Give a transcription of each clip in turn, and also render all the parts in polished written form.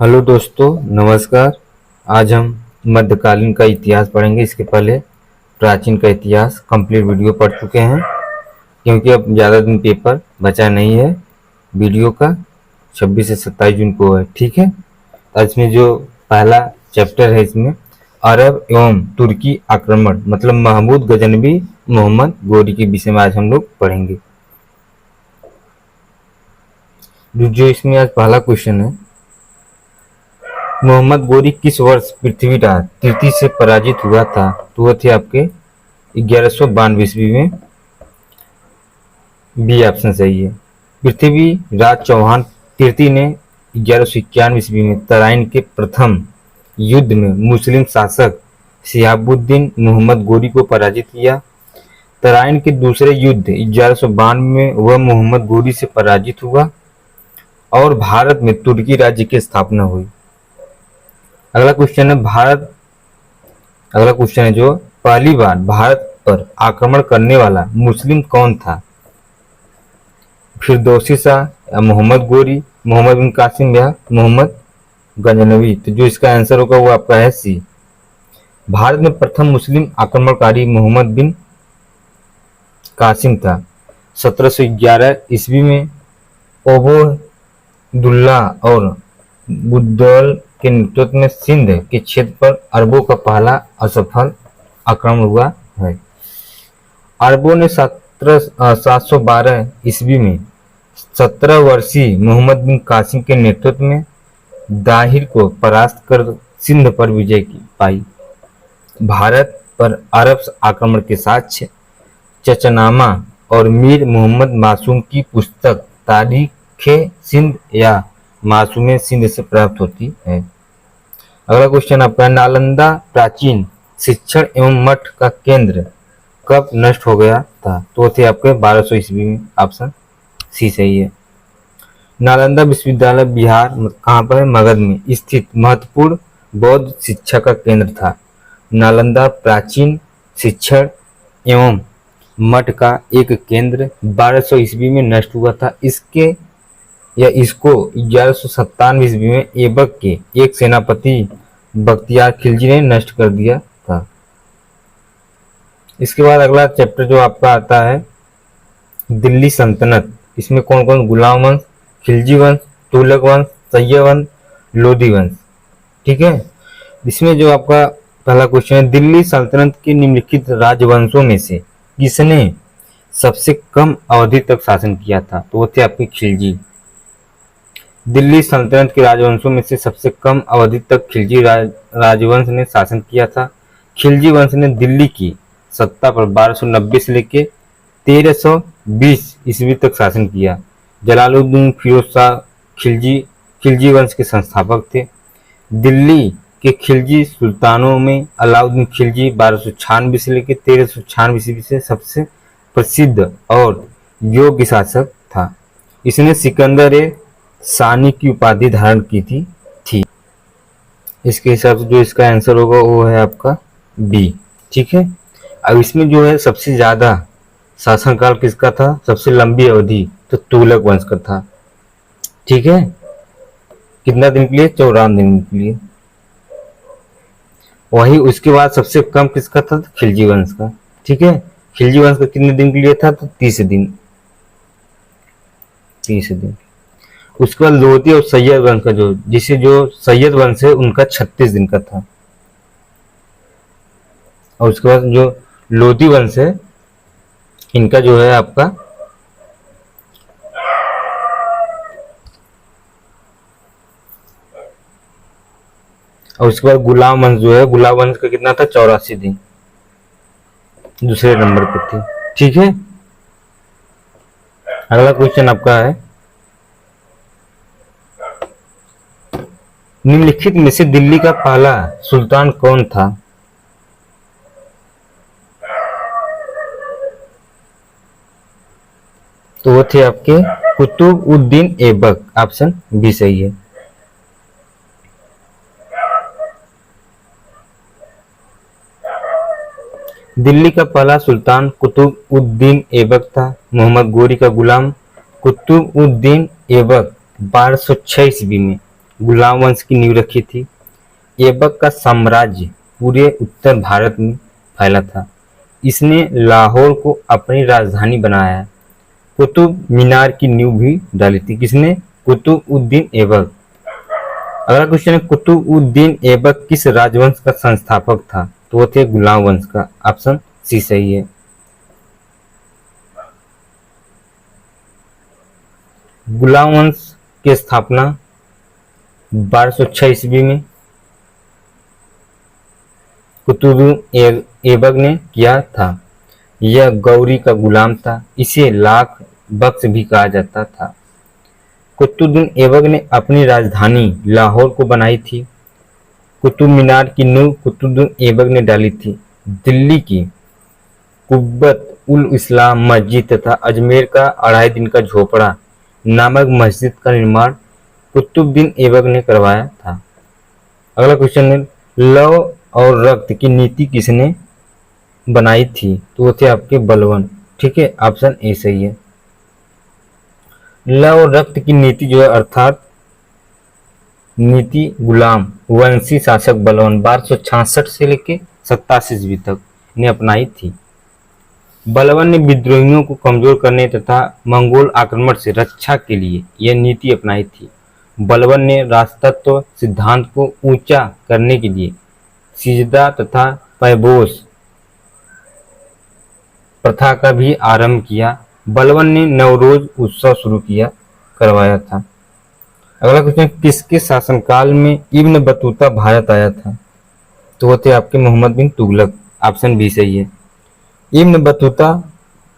Hello दोस्तों, नमस्कार। आज हम मध्यकालीन का इतिहास पढ़ेंगे। इसके पहले प्राचीन का इतिहास कंप्लीट वीडियो पढ़ चुके हैं, क्योंकि अब ज़्यादा दिन पेपर बचा नहीं है। वीडियो का 26 से 27 जून को है, ठीक है। तो इसमें जो पहला चैप्टर है, इसमें अरब एवं तुर्की आक्रमण मतलब महमूद गजनवी मोहम्मद गोरी के विषय में आज हम लोग पढ़ेंगे। जो इसमें आज पहला क्वेश्चन है, मोहम्मद गोरी किस वर्ष पृथ्वीराज तृतीय से पराजित हुआ था? तो वह थे आपके 1192 ईस्वी में। बी ऑप्शन सही है। पृथ्वीराज चौहान तृतीय ने 1191 ईस्वी में तराइन के प्रथम युद्ध में मुस्लिम शासक शिहाबुद्दीन मोहम्मद गोरी को पराजित किया। तराइन के दूसरे युद्ध 1192 में वह मोहम्मद गोरी से पराजित हुआ और भारत में तुर्की राज्य की स्थापना हुई। अगला क्वेश्चन है जो पहली बार भारत पर आक्रमण करने वाला मुस्लिम कौन था? फिरदौसी शाह या मोहम्मद गोरी, मोहम्मद बिन कासिम या मोहम्मद गजनवी? तो जो इसका आंसर होगा वो आपका है सी। भारत में प्रथम मुस्लिम आक्रमणकारी मोहम्मद बिन कासिम था। 1711 ईस्वी में ओबोदुल्ला और बुद्दौल के नेतृत्व में सिंध के क्षेत्र पर अरबों का पहला असफल आक्रमण हुआ है। अरबों ने 712 ईस्वी में 17 वर्षीय मोहम्मद बिन कासिम के नेतृत्व में दाहिर को परास्त कर सिंध पर विजय पाई। भारत पर अरब आक्रमण के साक्ष्य चचनामा और मीर मोहम्मद मासूम की पुस्तक तारीख़े सिंध या मासूमे सिंध से प्राप्त होती है। अगला क्वेश्चन आपका, नालंदा प्राचीन शिक्षण एवं मठ का केंद्र कब नष्ट हो गया था? तो थे आपके 1200 ईस्वी में। ऑप्शन सी सही है। नालंदा विश्वविद्यालय बिहार कहाँ पर है? मगध में स्थित महत्वपूर्ण बौद्ध शिक्षा का केंद्र था। नालंदा प्राचीन शिक्षण एवं मठ का एक केंद्र 1200 ईस्वी में नष्ट हुआ था। इसको 1197 ईस्वी में ऐबक के एक सेनापति बख्तियार खिलजी ने नष्ट कर दिया था। इसके बाद अगला चैप्टर जो आपका आता है दिल्ली सल्तनत। इसमें कौन कौन? गुलाम वंश, खिलजी वंश, तुगलक वंश, सय्यद वंश, लोधी वंश, ठीक है। इसमें जो आपका पहला क्वेश्चन है, दिल्ली सल्तनत के निम्नलिखित राजवंशों में से किसने सबसे कम अवधि तक शासन किया था? तो वो थे आपके खिलजी। दिल्ली सल्तनत के राजवंशों में से सबसे कम अवधि तक खिलजी राजवंश ने शासन किया था। खिलजी वंश ने दिल्ली की सत्ता पर 1290 से लेकर 1320 ईस्वी तक शासन किया। जलालुद्दीन फिरोज शाह खिलजी वंश के संस्थापक थे। दिल्ली के खिलजी सुल्तानों में अलाउद्दीन खिलजी 1296 से लेकर 1396 ईस्वी से सबसे प्रसिद्ध और योग्य शासक था। इसने सिकंदर सानी की उपाधि धारण की थी। इसके हिसाब से जो इसका आंसर होगा वो है आपका बी, ठीक है। अब इसमें जो है सबसे ज्यादा शासनकाल किसका था? सबसे लंबी अवधि तो तुगलक वंश का था, ठीक है। कितना दिन के लिए? 54 दिन के लिए। वही उसके बाद सबसे कम किसका था? खिलजी वंश का, ठीक है। खिलजी वंश का कितने दिन के लिए था? तो 30 दिन। उसके बाद लोधी और सैयद वंश का जो सैयद वंश है उनका 36 दिन का था। और उसके बाद जो लोधी वंश है इनका जो है आपका और उसके बाद गुलाम वंश जो है, गुलाम वंश का कितना था? 84 दिन, दूसरे नंबर पे थे, ठीक है। अगला क्वेश्चन आपका है, निम्नलिखित में से दिल्ली का पहला सुल्तान कौन था? तो वो थे आपके कुतुबउद्दीन ऐबक। ऑप्शन बी सही है। दिल्ली का पहला सुल्तान कुतुबउद्दीन ऐबक था। मोहम्मद गोरी का गुलाम कुतुबउद्दीन ऐबक 1206 ईस्वी में गुलाम वंश की नींव रखी थी। ऐबक का साम्राज्य पूरे उत्तर भारत में फैला था। इसने लाहौर को अपनी राजधानी बनाया। कुतुब मीनार की नींव भी डाली थी। किसने? कुतुबउद्दीन ऐबक। अगला क्वेश्चन है, कुतुबउद्दीन ऐबक किस राजवंश का संस्थापक था? तो वो थे गुलाम वंश का। ऑप्शन सी सही है। गुलाम वंश की स्थापना 1206 ईस्वी में कुतुबउद्दीन ऐबक ने किया था। यह गौरी का गुलाम था। इसे लाख बख्श भी कहा जाता था। कुतुबउद्दीन ऐबक ने अपनी राजधानी लाहौर को बनाई थी। कुतुब मीनार की नींव कुतुबउद्दीन ऐबक ने डाली थी। दिल्ली की कुब्बत उल इस्लाम मस्जिद तथा अजमेर का 2.5 दिन का झोपड़ा नामक मस्जिद का निर्माण कुतुबउद्दीन ऐबक ने करवाया था। अगला क्वेश्चन है, लव और रक्त की नीति किसने बनाई थी? तो वो थे आपके बलबन। ठीक है, ऑप्शन ए सही है। लव और रक्त की नीति जो है अर्थात नीति गुलाम वंशी शासक बलबन 1266 से लेकर 87 ईस्वी तक ने अपनाई थी। बलबन ने विद्रोहियों को कमजोर करने तथा मंगोल आक्रमण से रक्षा के लिए यह नीति अपनाई थी। बलबन ने राजतत्व सिद्धांत को ऊंचा करने के लिए सिजदा तथा पैबोस प्रथा का भी आरंभ किया। बलबन ने नवरोज उत्सव शुरू करवाया था। अगला क्वेश्चन, किसके शासनकाल में इब्न बतूता भारत आया था? तो वो थे आपके मोहम्मद बिन तुगलक। ऑप्शन बी सही है। इब्न बतूता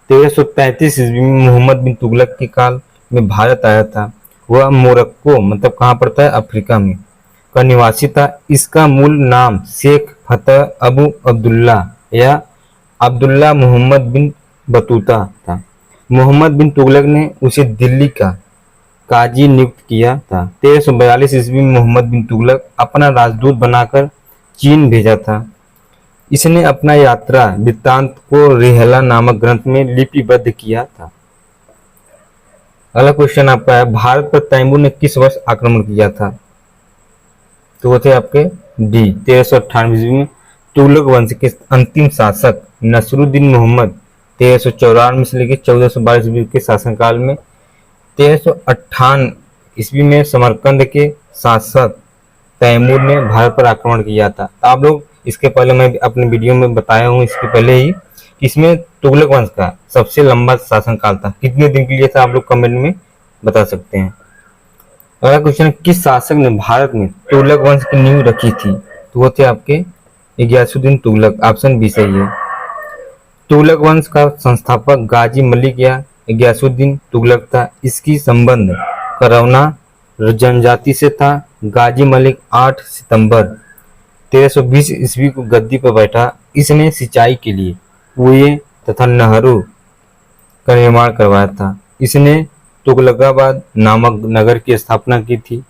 1333 ईस्वी में मोहम्मद बिन तुगलक के काल में भारत आया था। वह मोरक्को मतलब कहाँ पड़ता है? अफ्रीका में का निवासी था। इसका मूल नाम शेख फतह अबू अब्दुल्ला या अब्दुल्ला मोहम्मद बिन बतूता था। मोहम्मद बिन तुगलक ने उसे दिल्ली का काजी नियुक्त किया था। 1342 ईस्वी में मोहम्मद बिन तुगलक अपना राजदूत बनाकर चीन भेजा था। इसने अपना यात्रा वृत्तांत को रिहला नामक ग्रंथ में लिपिबद्ध किया था। अगला क्वेश्चन आपका है, भारत पर तैमूर ने किस वर्ष आक्रमण किया था? तो वो थे आपके डी 1398 ईस्वी में। तुगलक वंश के अंतिम शासक नसरुद्दीन मोहम्मद 1394 से लेकर 1412 ईस्वी के शासनकाल में 1358 ईस्वी में समरकंद के शासक तैमूर ने भारत पर आक्रमण किया था। तो आप लोग इसके पहले मैं अपने वीडियो में बताया हूँ इसके पहले ही, इसमें तुगलक वंश का सबसे लंबा शासनकाल था। कितने दिन के लिए था आप लोग कमेंट में बता सकते हैं। अगला क्वेश्चन, किस शासक ने भारत में तुगलक वंश की नींव रखी थी? तो वो थे आपके गियासुद्दीन तुगलक। ऑप्शन बी सही है। तुगलक वंश का संस्थापक गाजी मलिक या गियासुद्दीन तुगलक था। इसकी संबंध करौना जनजाति से था। गाजी मलिक 8 सितंबर 1320 ईस्वी को गद्दी पर बैठा। इसने सिंचाई के लिए कुएं तथा नहरों का निर्माण करवाया था। इसने तुगलकाबाद नामक नगर की स्थापना की थी।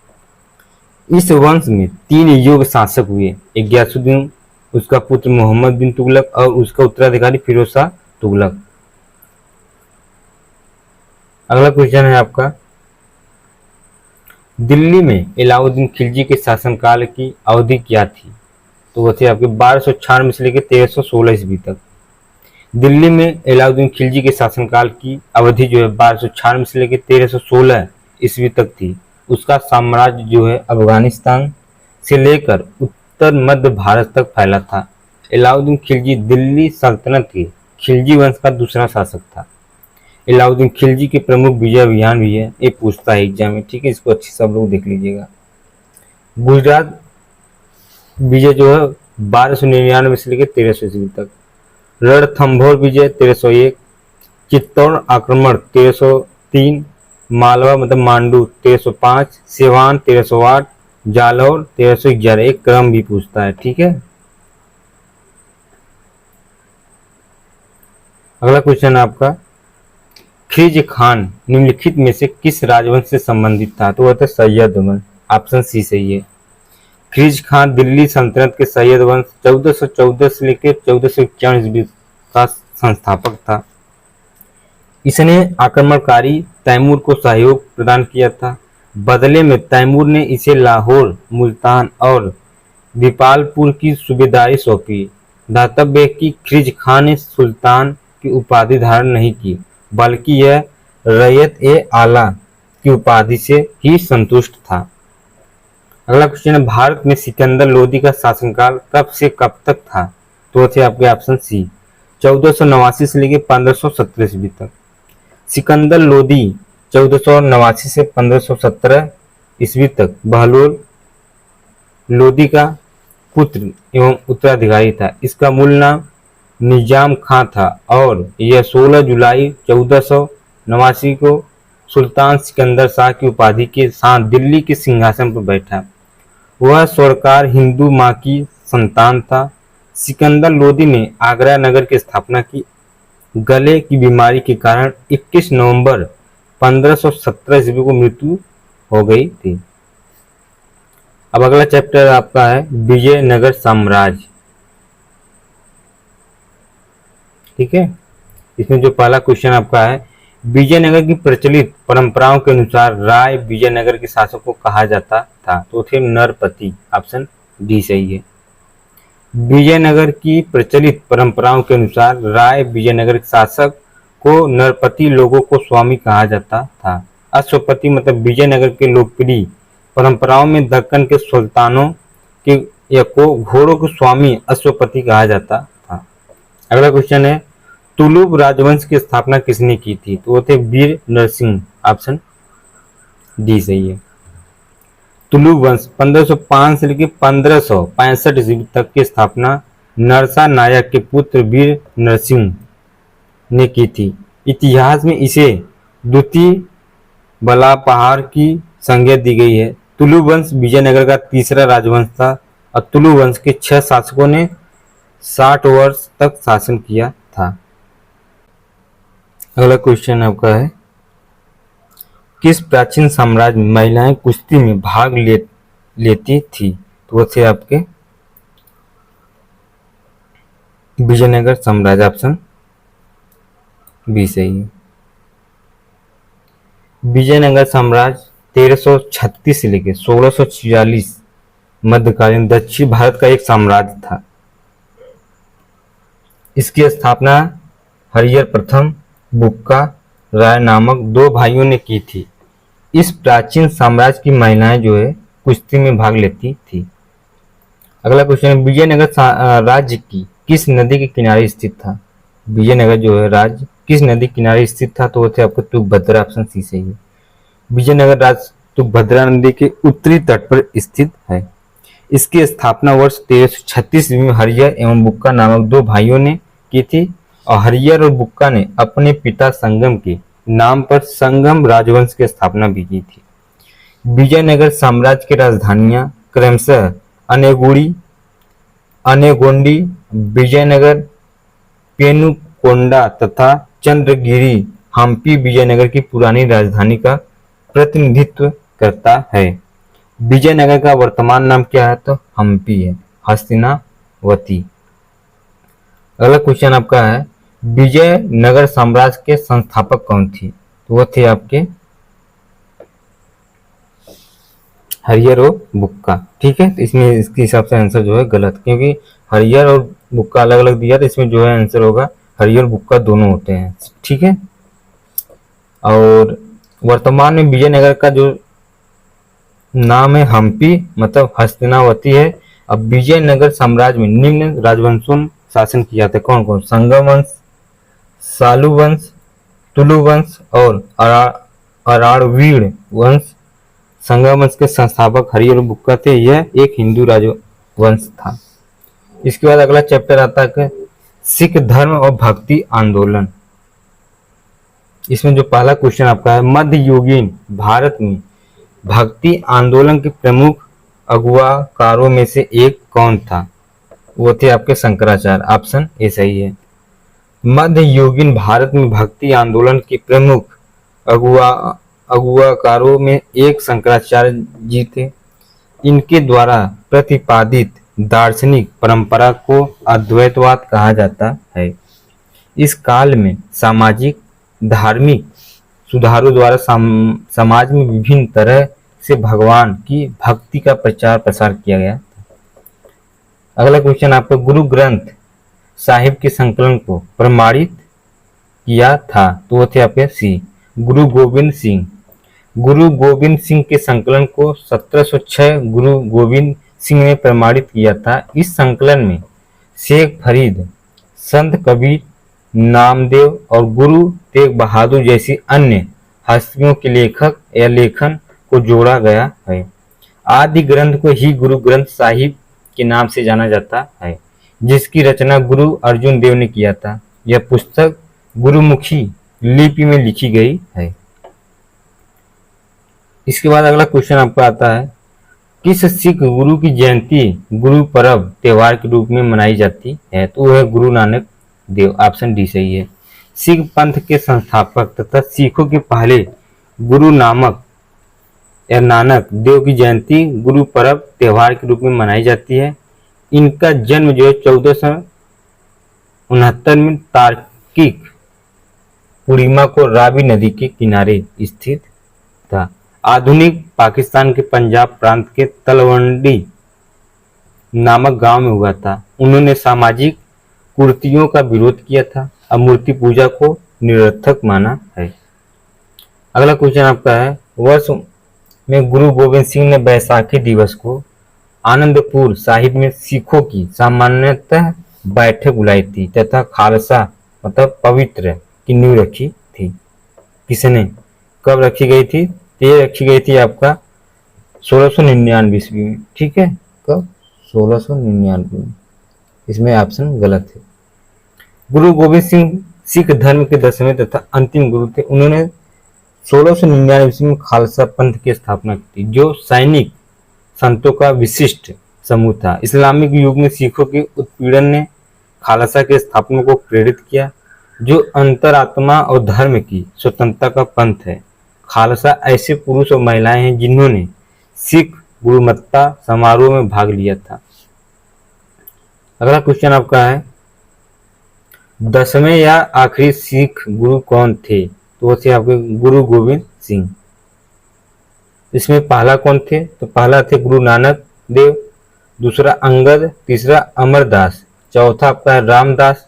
इस वंश में 3 योग्य शासक हुए, एक गियासुद्दीन, उसका पुत्र मोहम्मद बिन तुगलक और उसका उत्तराधिकारी फिरोज शाह तुगलक। अगला क्वेश्चन है आपका, दिल्ली में अलाउद्दीन खिलजी के शासनकाल की अवधि क्या थी? तो वो थे आपके 1296 से लेकर 1316 ईस्वी तक। दिल्ली में अलाउद्दीन खिलजी के शासनकाल की अवधि जो है 1296 से लेकर 1316 ईस्वी तक थी। उसका साम्राज्य जो है अफगानिस्तान से लेकर उत्तर मध्य भारत तक फैला था। अलाउद्दीन खिलजी दिल्ली सल्तनत के खिलजी वंश का दूसरा शासक था। अलाउद्दीन खिलजी के प्रमुख विजय अभियान भी है, ये पूछता है एग्जाम में। ठीक है, इसको अच्छे सब लोग देख लीजिएगा। गुजरात विजय जो है 1299 से लेकर 1300 ईस्वी तक। रणथंभौर विजय 1301, चित्तौड़ आक्रमण 1303, मालवा मतलब मांडू 1305, सिवान 1308, जालौर 1311। एक क्रम भी पूछता है। ठीक है, अगला क्वेश्चन आपका, खिज खान निम्नलिखित में से किस राजवंश से संबंधित था? तो वह था सैयद वंश। ऑप्शन सी सही है। खिज खान दिल्ली सल्तनत के सैयद वंश 1414 से लेकर 1491 ईस्वी का संस्थापक था। इसने आक्रमणकारी तैमूर को सहयोग प्रदान किया था। बदले में तैमूर ने इसे लाहौर, मुल्तान और दीपालपुर की सूबेदारी सौंपी। दातव्य है कि खिज खान ने सुल्तान की उपाधि धारण नहीं की, बल्कि यह रैयत-ए-आला की उपाधि से ही संतुष्ट था। अगला क्वेश्चन है, भारत में सिकंदर लोदी का शासनकाल कब से कब तक था? तो थे आपके ऑप्शन सी 1489 से लेकर 1517 ईस्वी तक। सिकंदर लोदी 1489 से 1517 ईस्वी तक बहलोल लोदी का पुत्र एवं उत्तराधिकारी था। इसका मूल नाम निजाम खां था और यह 16 जुलाई 1489 को सुल्तान सिकंदर शाह की उपाधि के साथ दिल्ली के सिंहासन पर बैठा। वह स्वर्णकार हिंदू मां की संतान था। सिकंदर लोदी ने आगरा नगर की स्थापना की। गले की बीमारी के कारण 21 नवंबर 1517 ईस्वी को मृत्यु हो गई थी। अब अगला चैप्टर आपका है विजयनगर साम्राज्य। ठीक है, इसमें जो पहला क्वेश्चन आपका है, विजयनगर की प्रचलित परंपराओं के अनुसार राय विजयनगर के शासक को कहा जाता था। तो थे नरपति। ऑप्शन डी सही है। विजयनगर की प्रचलित परंपराओं के अनुसार राय विजयनगर के शासक को नरपति, लोगों को स्वामी कहा जाता था। अश्वपति मतलब विजयनगर के लोकप्रिय परंपराओं में दक्कन के सुल्तानों के को घोड़ों के स्वामी अश्वपति कहा जाता था। अगला क्वेश्चन है, तुलुब राजवंश की स्थापना किसने की थी? तो वो थे वीर नरसिंह। ऑप्शन डी सही है। तुलुब वंश 1505 से लेकर 1565 ईस्वी तक की स्थापना नरसा नायक के पुत्र वीर नरसिंह ने की थी। इतिहास में इसे द्वितीय बलापहार की संज्ञा दी गई है। तुलु वंश विजयनगर का तीसरा राजवंश था और तुलु वंश के 6 शासकों ने 60 वर्ष तक शासन किया था। अगला क्वेश्चन आपका है, किस प्राचीन साम्राज्य में महिलाएं कुश्ती में भाग लेती थी? तो वो थे आपके विजयनगर साम्राज्य। ऑप्शन बी सही है। विजयनगर साम्राज्य 1336 से लेकर 1646 मध्यकालीन दक्षिण भारत का एक साम्राज्य था। इसकी स्थापना हरिहर प्रथम बुक्का राय नामक 2 भाइयों ने की थी। इस प्राचीन साम्राज्य की महिलाएं जो है कुश्ती में भाग लेती थी। अगला क्वेश्चन है, विजयनगर राज्य की किस नदी के किनारे स्थित था? विजयनगर जो है राज्य किस नदी किनारे स्थित था? तो वो थे आपको तुंगभद्रा। ऑप्शन सी सही है। विजयनगर राज्य तुंगभद्रा नदी के उत्तरी तट पर स्थित है। इसकी स्थापना वर्ष 1336 में हरिहर एवं बुक्का नामक 2 भाइयों ने की थी और हरिहर और बुक्का ने अपने पिता संगम के नाम पर संगम राजवंश की स्थापना भी की थी। विजयनगर साम्राज्य की राजधानियां क्रमशः अनेगोंडी, विजयनगर, पेनुकोंडा तथा चंद्रगिरी हम्पी विजयनगर की पुरानी राजधानी का प्रतिनिधित्व करता है। विजयनगर का वर्तमान नाम क्या है? तो हम्पी है, हस्तिनावती। अगला क्वेश्चन आपका है, विजयनगर साम्राज्य के संस्थापक कौन थे? तो वो थे आपके हरिहर और बुक्का। ठीक है, तो इसमें इसके हिसाब से आंसर जो है गलत, क्योंकि हरिहर और बुक्का अलग अलग दिया, तो इसमें जो है आंसर होगा हरिहर बुक्का दोनों होते हैं। ठीक है, और वर्तमान में विजयनगर का जो नाम है हम्पी मतलब हस्तिनावती है। अब विजयनगर साम्राज्य में निम्न राजवंशों ने शासन किया था। कौन कौन? संगम वंश, सालू वंश, तुलु वंश और अरावलीण वंश। संगम वंश के संस्थापक हरिहर बुक्का थे। यह एक हिंदू राजवंश था। इसके बाद अगला चैप्टर आता है सिख धर्म और भक्ति आंदोलन। इसमें जो पहला क्वेश्चन आपका है, मध्ययुगीन भारत में भक्ति आंदोलन के प्रमुख अगुवाकारों में से एक कौन था? वो थे आपके शंकराचार्य। ऑप्शन ए सही है। मध्ययुगीन भारत में भक्ति आंदोलन के प्रमुख अगुवाकारों में एक शंकराचार्य जी थे। इनके द्वारा प्रतिपादित दार्शनिक परंपरा को अद्वैतवाद कहा जाता है। इस काल में सामाजिक धार्मिक सुधारों द्वारा समाज में विभिन्न तरह से भगवान की भक्ति का प्रचार प्रसार किया गया। अगला क्वेश्चन आपका, गुरु ग्रंथ साहिब के संकलन को प्रमाणित किया था, तो वो थे आपके सी गुरु गोविंद सिंह। गुरु गोविंद सिंह के संकलन को 1706 गुरु गोविंद सिंह ने प्रमाणित किया था। इस संकलन में शेख फरीद, संत कबीर, नामदेव और गुरु तेग बहादुर जैसी अन्य हस्तियों के लेखक या लेखन को जोड़ा गया है। आदि ग्रंथ को ही गुरु ग्रंथ साहिब के नाम से जाना जाता है, जिसकी रचना गुरु अर्जुन देव ने किया था। यह पुस्तक गुरुमुखी लिपि में लिखी गई है। इसके बाद अगला क्वेश्चन आपका आता है, किस सिख गुरु की जयंती गुरु पर्व त्योहार के रूप में मनाई जाती है, तो वह है गुरु नानक देव। ऑप्शन डी सही है। सिख पंथ के संस्थापक तथा सिखों के पहले गुरु नानक देव की जयंती गुरु पर्व त्योहार के रूप में मनाई जाती है। इनका जन्म जो है 1469 में तार्किक पूर्णिमा को रावी नदी के किनारे स्थित था। आधुनिक पाकिस्तान के पंजाब प्रांत के तलवंडी नामक गांव में हुआ था। उन्होंने सामाजिक कुरीतियों का विरोध किया था और मूर्ति पूजा को निरर्थक माना है। अगला क्वेश्चन आपका है, वर्ष में गुरु गोविंद सिंह ने बैसाखी दिवस को आनंदपुर साहिब में सिखों की सामान्यतः बैठक बुलाई थी तथा खालसा मतलब पवित्र की नींव रखी थी। किसने, कब रखी गई थी? ये रखी गई थी आपका 1699 ईस्वी में। ठीक है, कब? 1699 में। इसमें ऑप्शन गलत है। गुरु गोविंद सिंह सिख धर्म के 10वें तथा अंतिम गुरु थे। उन्होंने 1699 ईस्वी में खालसा पंथ की स्थापना की थी, जो सैनिक संतों का विशिष्ट समूह था। इस्लामिक युग में सिखों के उत्पीड़न ने खालसा के स्थापना को प्रेरित किया, जो अंतरात्मा और धर्म की स्वतंत्रता का पंथ है। खालसा ऐसे पुरुष और महिलाएं हैं जिन्होंने सिख गुरुमत्ता समारोह में भाग लिया था। अगला क्वेश्चन आपका है, 10वें या आखिरी सिख गुरु कौन थे? तो वो थे आपके गुरु गोविंद सिंह। इसमें पहला कौन थे? तो पहला थे गुरु नानक देव, दूसरा अंगद, तीसरा अमरदास, चौथा आपका है रामदास,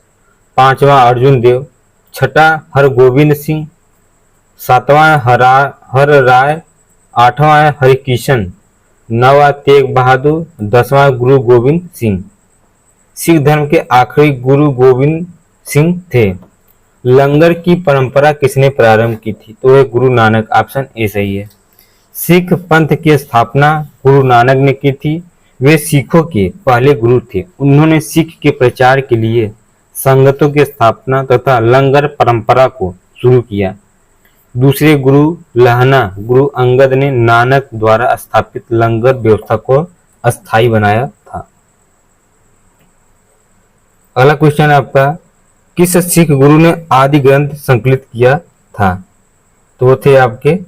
पांचवा अर्जुन देव, छठा हरगोविंद सिंह, सातवां हर राय, आठवां है हरिकिशन, नौवां तेग बहादुर, 10वां गुरु गोविंद सिंह। सिख धर्म के आखिरी गुरु गोविंद सिंह थे। लंगर की परंपरा किसने प्रारंभ की थी? तो वह गुरु नानक। ऑप्शन ए सही है। सिख पंथ की स्थापना गुरु नानक ने की थी। वे सिखों के पहले गुरु थे। उन्होंने सिख के प्रचार के लिए संगतों की स्थापना तथा लंगर परंपरा को शुरू किया। दूसरे गुरु लहना गुरु अंगद ने नानक द्वारा स्थापित लंगर व्यवस्था को अस्थायी बनाया था। अगला क्वेश्चन है आपका, किस सिख गुरु ने आदि ग्रंथ संकलित किया था? तो वो थे आपके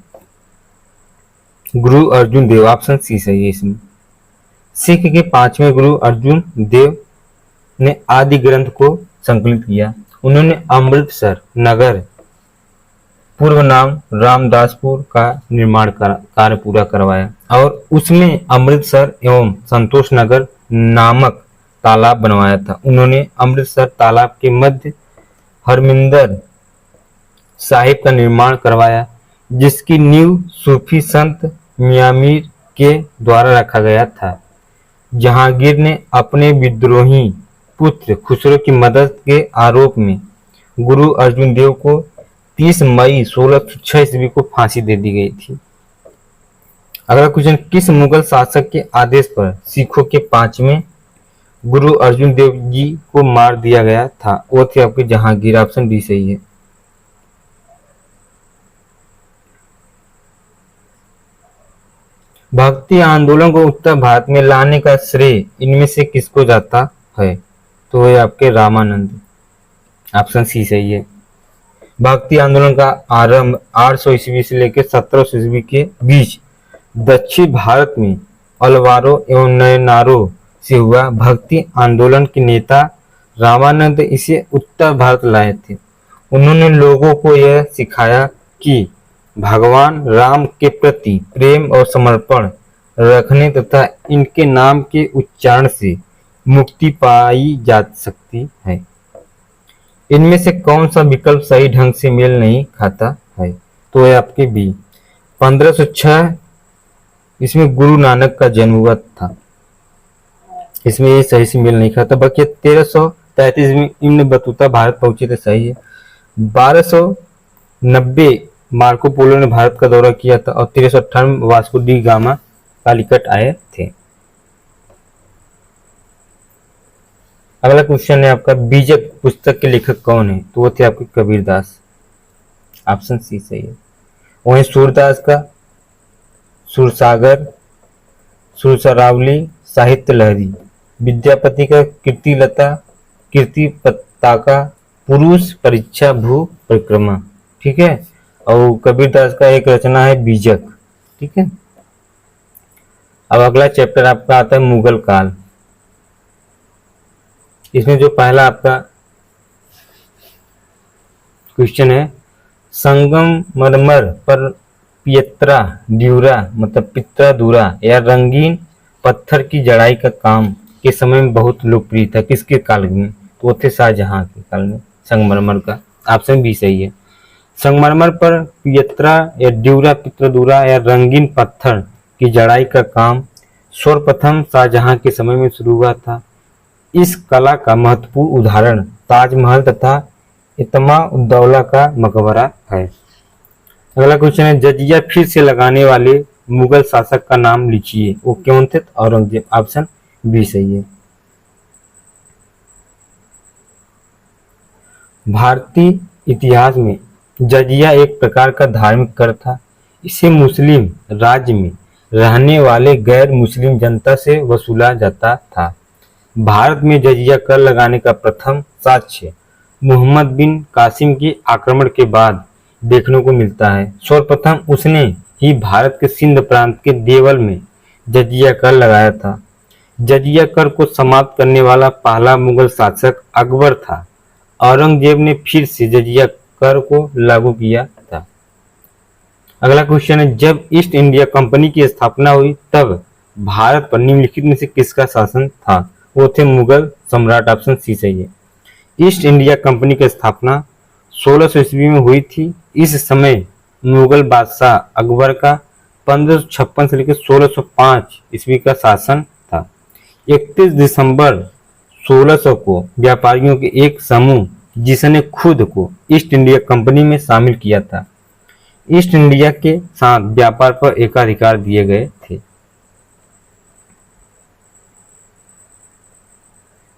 गुरु अर्जुन देव। ऑप्शन सी सही है इसमें। सिख के 5वें गुरु अर्जुन देव ने आदि ग्रंथ को संकलित किया। उन्होंने अमृतसर नगर, पूर्व नाम रामदासपुर का निर्माण कार्य पूरा करवाया और उसमें अमृतसर एवं संतोष नगर नामक तालाब बनवाया था। उन्होंने अमृतसर तालाब के मध्य हरमिंदर साहिब का निर्माण करवाया, जिसकी नींव सूफी संत मियामीर के द्वारा रखा गया था। जहांगीर ने अपने विद्रोही पुत्र खुसरो की मदद के आरोप में गुरु अर्जुन देव को 30 मई 1606 ईस्वी को फांसी दे दी गई थी। अगला क्वेश्चन, किस मुगल शासक के आदेश पर सिखों के 5वें गुरु अर्जुन देव जी को मार दिया गया था? वो थे आपके जहांगीर। ऑप्शन डी सही है। भक्ति आंदोलन को उत्तर भारत में लाने का श्रेय इनमें से किसको जाता है? तो ये आपके रामानंद। ऑप्शन सी सही है। भक्ति आंदोलन का आरंभ 800 ईस्वी से लेकर 1700 ईस्वी के बीच दक्षिण भारत में अलवारों एवं नयनारों से हुआ। भक्ति आंदोलन के नेता रामानंद इसे उत्तर भारत लाए थे। उन्होंने लोगों को यह सिखाया कि भगवान राम के प्रति प्रेम और समर्पण रखने तथा इनके नाम के उच्चारण से मुक्ति पाई जा सकती है। इनमें से कौन सा विकल्प सही ढंग से मेल नहीं खाता है? तो है आपके बी। 1506 इसमें गुरु नानक का जन्म हुआ था, इसमें ये सही से मेल नहीं खाता। बाकी 1333 में इब्न बतूता भारत पहुंचे थे, सही है। 1290 मार्को पोलो ने भारत का दौरा किया था और 1358 में वास्को डी गामा कालीकट आए थे। अगला क्वेश्चन है आपका, बीजक पुस्तक के लेखक कौन है? तो वो थे आपके कबीरदास, ऑप्शन सी सही है। वहीं सूरदास का सुरसागर, सुरसरावली, साहित्य लहरी। विद्यापति का कीर्तिलता, कीर्ति पताका, पुरुष परीक्षा, भू परिक्रमा। ठीक है। और कबीरदास का एक रचना है बीजक। ठीक है। अब अगला चैप्टर आपका आता है मुगल काल। इसमें जो पहला आपका क्वेश्चन है, संगमरमर पर पियत्रा ड्यूरा मतलब पित्रा दूरा या रंगीन पत्थर की जड़ाई का काम के समय में बहुत लोकप्रिय था। किसके काल में? तो वो थे शाहजहां के काल में संगमरमर का। ऑप्शन बी सही है। संगमरमर पर पियत्रा या ड्यूरा पित्रदूरा या रंगीन पत्थर की जड़ाई का काम सर्वप्रथम शाहजहां के समय में शुरू हुआ था। इस कला का महत्वपूर्ण उदाहरण ताजमहल तथा इतमा उद्दौला का मकबरा है। अगला क्वेश्चन है, जजिया फिर से लगाने वाले मुगल शासक का नाम लिखिए। वो कौन थे? औरंगजेब। ऑप्शन बी सही है। भारतीय इतिहास में जजिया एक प्रकार का धार्मिक कर था। इसे मुस्लिम राज्य में रहने वाले गैर मुस्लिम जनता से वसूला जाता था। भारत में जजिया कर लगाने का प्रथम साक्ष्य मोहम्मद बिन कासिम के आक्रमण के बाद देखने को मिलता है। सर्वप्रथम उसने ही भारत के सिंध प्रांत के देवल में जजिया कर लगाया था। जजिया कर को समाप्त करने वाला पहला मुगल शासक अकबर था। औरंगजेब ने फिर से जजिया कर को लागू किया था। अगला क्वेश्चन है, जब ईस्ट इंडिया कंपनी की स्थापना हुई तब भारत पर निम्नलिखित में से किसका शासन था? वो थे मुगल सम्राट। ऑप्शन सी सही है। ईस्ट इंडिया कंपनी की स्थापना 1600 ईस्वी में हुई थी। इस समय मुगल बादशाह अकबर का 1556 से लेकर 1605 ईस्वी का शासन था। 31 दिसंबर 1600 को व्यापारियों के एक समूह जिसने खुद को ईस्ट इंडिया कंपनी में शामिल किया था, ईस्ट इंडिया के साथ व्यापार पर एकाधिकार दिए गए थे।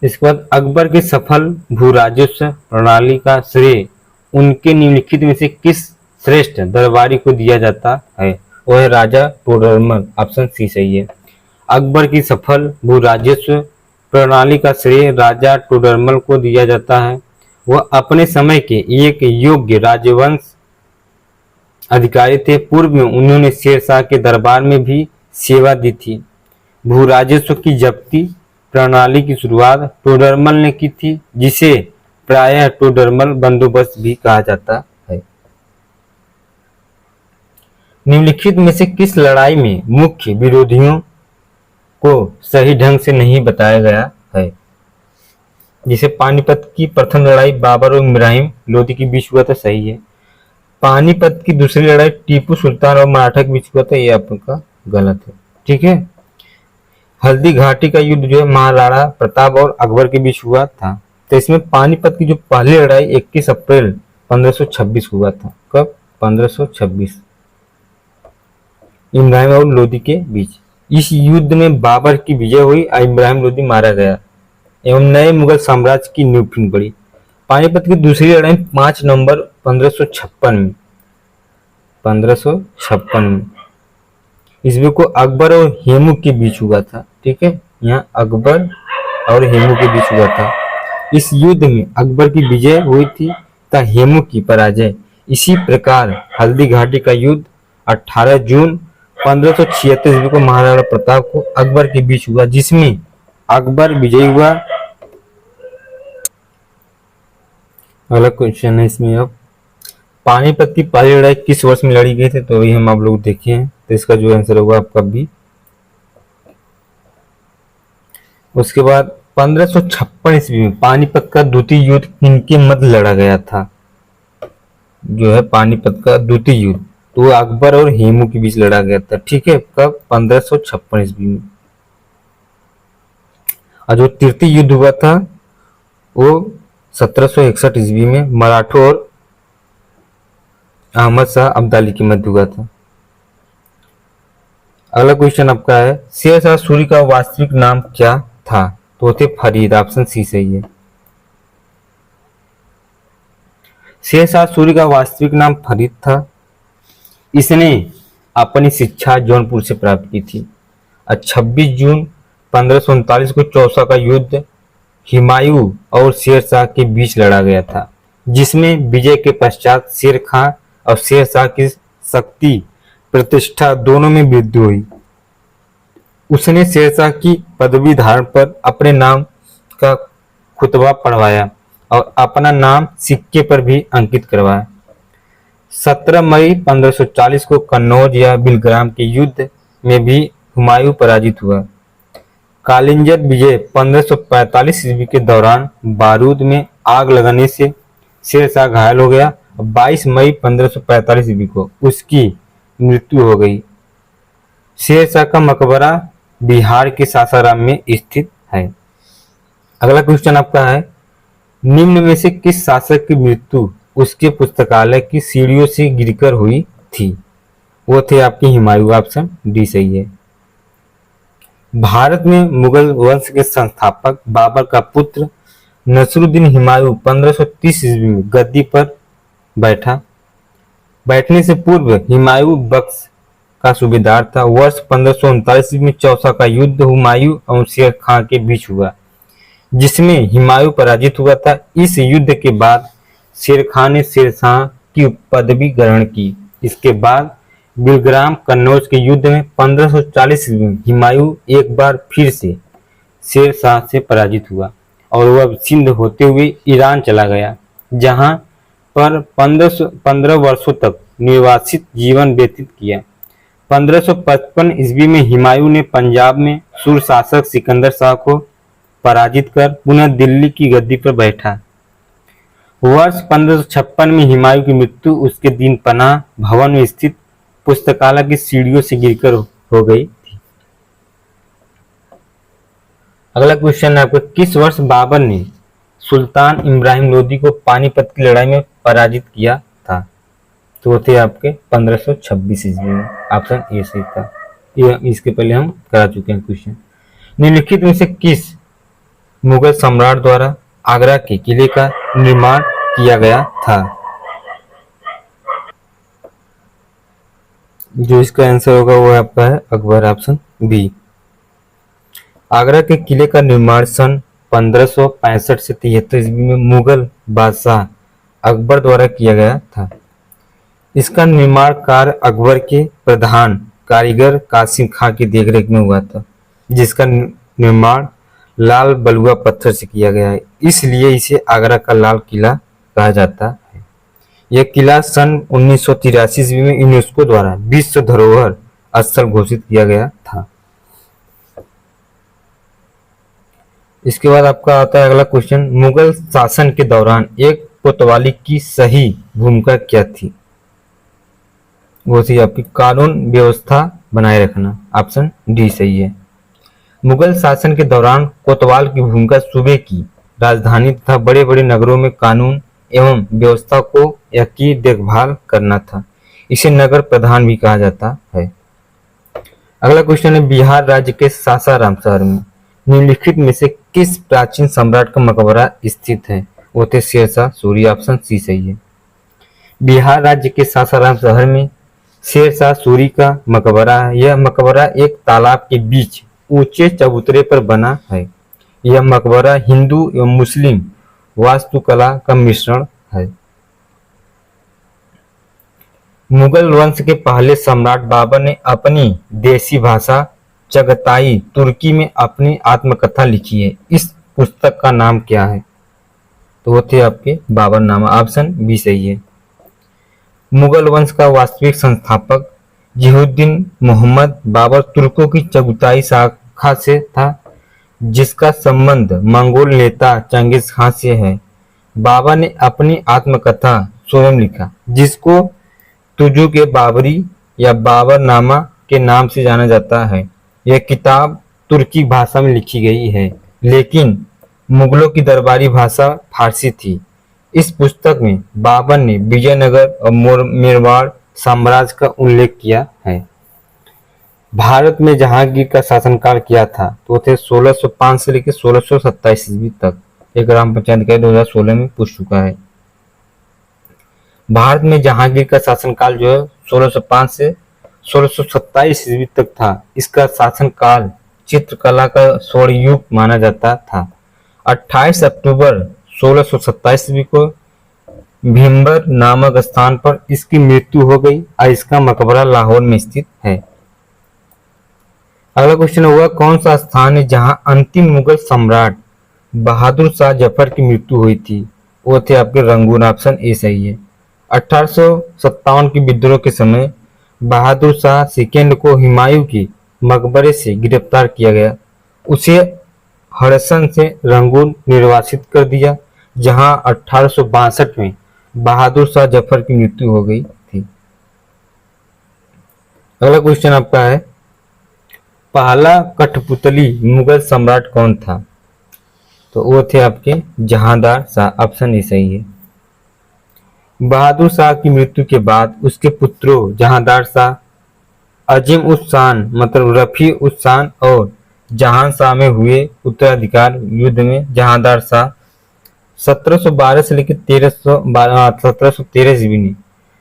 इसके बाद अकबर की सफल भू-राजस्व प्रणाली का श्रेय उनके निम्नलिखित में से किस श्रेष्ठ दरबारी को दिया जाता है? वह है राजा टोडरमल। ऑप्शन सी सही है। अकबर की सफल भू-राजस्व प्रणाली का श्रेय राजा टोडरमल को दिया जाता है। वह अपने समय के एक योग्य राजवंश अधिकारी थे। पूर्व में उन्होंने शेरशाह के दरबार में भी सेवा दी थी। भू-राजस्व की जब्ती प्रणाली की शुरुआत टोडरमल ने की थी, जिसे प्रायः टोडरमल बंदोबस्त भी कहा जाता है। निम्नलिखित में से किस लड़ाई में मुख्य विरोधियों को सही ढंग से नहीं बताया गया है? जिसे पानीपत की प्रथम लड़ाई बाबर और इब्राहिम लोदी के बीच हुआ था, सही है। पानीपत की दूसरी लड़ाई टीपू सुल्तान और मराठा के बीच हुआ था, ये आपका गलत है। ठीक है। हल्दी घाटी का युद्ध जो है महाराणा प्रताप और अकबर के बीच हुआ था। तो इसमें पानीपत की जो पहली लड़ाई 21 अप्रैल 1526 हुआ था। कब? 1526, इब्राहिम और लोदी के बीच। इस युद्ध में बाबर की विजय हुई और इब्राहिम लोदी मारा गया एवं नए मुगल साम्राज्य की नींव फिर पड़ी। पानीपत की दूसरी लड़ाई 5 नवंबर 1556 में ईस्वी को अकबर और हेमू के बीच हुआ था। ठीक है। यहाँ अकबर और हेमू के बीच हुआ था। इस युद्ध में अकबर की विजय हुई थी तथा हेमू की पराजय। इसी प्रकार हल्दी घाटी का युद्ध 18 जून 1576 ईस्वी को महाराणा प्रताप को अकबर के बीच हुआ, जिसमें अकबर विजयी हुआ। अगला क्वेश्चन है इसमें, अब पानीपत की पहली लड़ाई किस वर्ष में लड़ी गई थी, तो ये हम आप लोग देखे हैं, तो इसका जो आंसर होगा आपका बी। उसके बाद 1556 ईस्वी में पानीपत का द्वितीय युद्ध किनके मध्य लड़ा गया था? जो है पानीपत का द्वितीय युद्ध, तो वो अकबर और हेमू के बीच लड़ा गया था। ठीक है, कब? 1556 ईस्वी में। और जो तृतीय युद्ध हुआ था वो 1761 ईस्वी में मराठों और अहमद शाह अब्दाली के मध्य हुआ था। अगला क्वेश्चन आपका है, शेर शाह सूरी का वास्तविक नाम क्या था? तो थे फरीद, ऑप्शन सी सही है। शेर शाह सूरी का वास्तविक नाम फरीद था। इसने अपनी शिक्षा जौनपुर से प्राप्त की थी। और 26 जून 1539 को चौसा का युद्ध हुमायूं और शेर शाह के बीच लड़ा गया था, जिसमें विजय के पश्चात शेर खां और शेर शाह की शक्ति प्रतिष्ठा दोनों में वृद्धि हुई। उसने शेर शाह की पदवी धारण पर अपने नाम का खुतबा पढ़वाया और अपना नाम सिक्के पर भी अंकित करवाया। 17 मई 1540 को कन्नौज या बिलग्राम के युद्ध में भी हुमायूं पराजित हुआ। कालिंजर विजय 1545 ईस्वी के दौरान बारूद में आग लगने से शेर शाह घायल हो गया। 22 मई 1545 ईस्वी को उसकी मृत्यु हो गई। शेर शाह का मकबरा बिहार के सासाराम में स्थित है। अगला क्वेश्चन आपका है, निम्न में से किस शासक की मृत्यु उसके पुस्तकालय की सीढ़ियों से गिरकर हुई थी? वो थे आपके हुमायूं, ऑप्शन डी सही है। भारत में मुगल वंश के संस्थापक बाबर का पुत्र नसरुद्दीन हुमायूं 1530 ईस्वी में गद्दी पर बैठने से पूर्व हुमायूं बख्श का सूबेदार था। वर्ष 1539 ईस्वी में चौसा का युद्ध हुमायूं और शेर खां के बीच हुआ, जिसमें हुमायूं पराजित हुआ था। इस युद्ध के बाद शेर खां ने शेर शाह की पदवी ग्रहण की। इसके बाद बिलग्राम कन्नौज के युद्ध में 1540 ईस्वी में हुमायूं एक बार फिर से शेर शाह से पराजित हुआ और वह सिंध होते हुए ईरान चला गया, जहां पर 15 वर्षों तक निर्वासित जीवन व्यतीत किया। 1555 ईस्वी में हुमायूं ने पंजाब में सुर शासक सिकंदर शाह को पराजित कर पुनः दिल्ली की गद्दी पर बैठा। वर्ष 1556 में हुमायूं की मृत्यु उसके दीन पनाह भवन में स्थित पुस्तकालय की सीढ़ियों से गिरकर हो गई थी। अगला क्वेश्चन है आपका, किस वर्ष बाबर ने सुल्तान इब्राहिम लोदी को पानीपत की लड़ाई में पराजित किया था? तो वो थे आपके 1526 ईस्वी में, ऑप्शन ए सही था। ये इसके पहले हम करा चुके हैं क्वेश्चन। निम्नलिखित में से किस मुगल सम्राट द्वारा आगरा के किले का निर्माण किया गया था? जो इसका आंसर होगा वो आपका है अकबर, ऑप्शन बी। आगरा के किले का निर्माण सन 1565 से 73 ईस्वी में मुगल बादशाह अकबर द्वारा किया गया था। इसका निर्माण कार्य अकबर के प्रधान कारीगर कासिम खां की देखरेख में हुआ था, जिसका निर्माण लाल बलुआ पत्थर से किया गया है, इसलिए इसे आगरा का लाल किला कहा जाता है। यह किला सन 1983 ईस्वी में यूनेस्को द्वारा विश्व धरोहर स्थल घोषित किया गया था। इसके बाद आपका आता है अगला क्वेश्चन, मुगल शासन के दौरान एक कोतवाली की सही भूमिका क्या थी? वो थी आपकी कानून व्यवस्था बनाए रखना, ऑप्शन डी सही है। मुगल शासन के दौरान कोतवाल की भूमिका सूबे की राजधानी तथा बड़े बड़े नगरों में कानून एवं व्यवस्था को की देखभाल करना था। इसे नगर प्रधान भी कहा जाता है। अगला क्वेश्चन है, बिहार राज्य के सासाराम शहर में निम्नलिखित में से किस प्राचीन सम्राट का मकबरा स्थित है? वो थे शेर शाह सूरी, ऑप्शन सी सही है। बिहार राज्य के सासाराम शहर में शेर शाह सूरी का मकबरा है। यह मकबरा एक तालाब के बीच ऊंचे चबूतरे पर बना है। यह मकबरा हिंदू एवं मुस्लिम वास्तुकला का मिश्रण है। मुगल वंश के पहले सम्राट बाबर ने अपनी देसी भाषा चगताई तुर्की में अपनी आत्मकथा लिखी है। इस पुस्तक का नाम क्या है? तो वो थे आपके बाबरनामा, ऑप्शन बी सही है। मुगल वंश का वास्तविक संस्थापक जिहुद्दीन मोहम्मद बाबर तुर्कों की चगताई शाखा से था, जिसका संबंध मंगोल नेता चंगेज खान से है। बाबर ने अपनी आत्मकथा स्वयं लिखा, जिसको तुजुक ए बाबरी या बाबरनामा के नाम से जाना जाता है। यह किताब तुर्की भाषा में लिखी गई है, लेकिन मुगलों की दरबारी भाषा फारसी थी। इस पुस्तक में बाबर ने विजयनगर और मेवाड़ साम्राज्य का उल्लेख किया है। भारत में जहांगीर का शासनकाल किया था तो थे 1605 से लेकर 1627 ईस्वी तक। एक ग्राम पंचायत का 2016 में पूछ चुका है। भारत में जहांगीर का शासनकाल जो है 1605 से 1627 ईस्वी तक था। इसका शासनकाल चित्रकला का स्वर्ण युग माना जाता था। 28 अक्टूबर 1627 ईस्वी को भीमबर नामक स्थान पर इसकी मृत्यु हो गई और इसका मकबरा लाहौर में स्थित है। अगला क्वेश्चन हुआ, कौन सा स्थान है जहां अंतिम मुगल सम्राट बहादुर शाह जफर की मृत्यु हुई थी? वो थे आपके रंगून। ऑप्शन ए सही है। 1857 के विद्रोह के समय बहादुर शाह सेकेंड को हुमायूं के मकबरे से गिरफ्तार किया गया। उसे हड़सन से रंगून निर्वासित कर दिया, जहां 1862 में बहादुर शाह जफर की मृत्यु हो गई थी। अगला क्वेश्चन आपका है, पहला कठपुतली मुगल सम्राट कौन था? तो वो थे आपके जहांदार शाह। ऑप्शन ए सही है। बहादुर शाह की मृत्यु के बाद उसके पुत्रों जहांदार शाह, अजीम उस शान मतलब रफी उस शान और जहां शाह में हुए उत्तराधिकार युद्ध में जहांदार शाह 1712 से लेकर 1713 ईस्वी में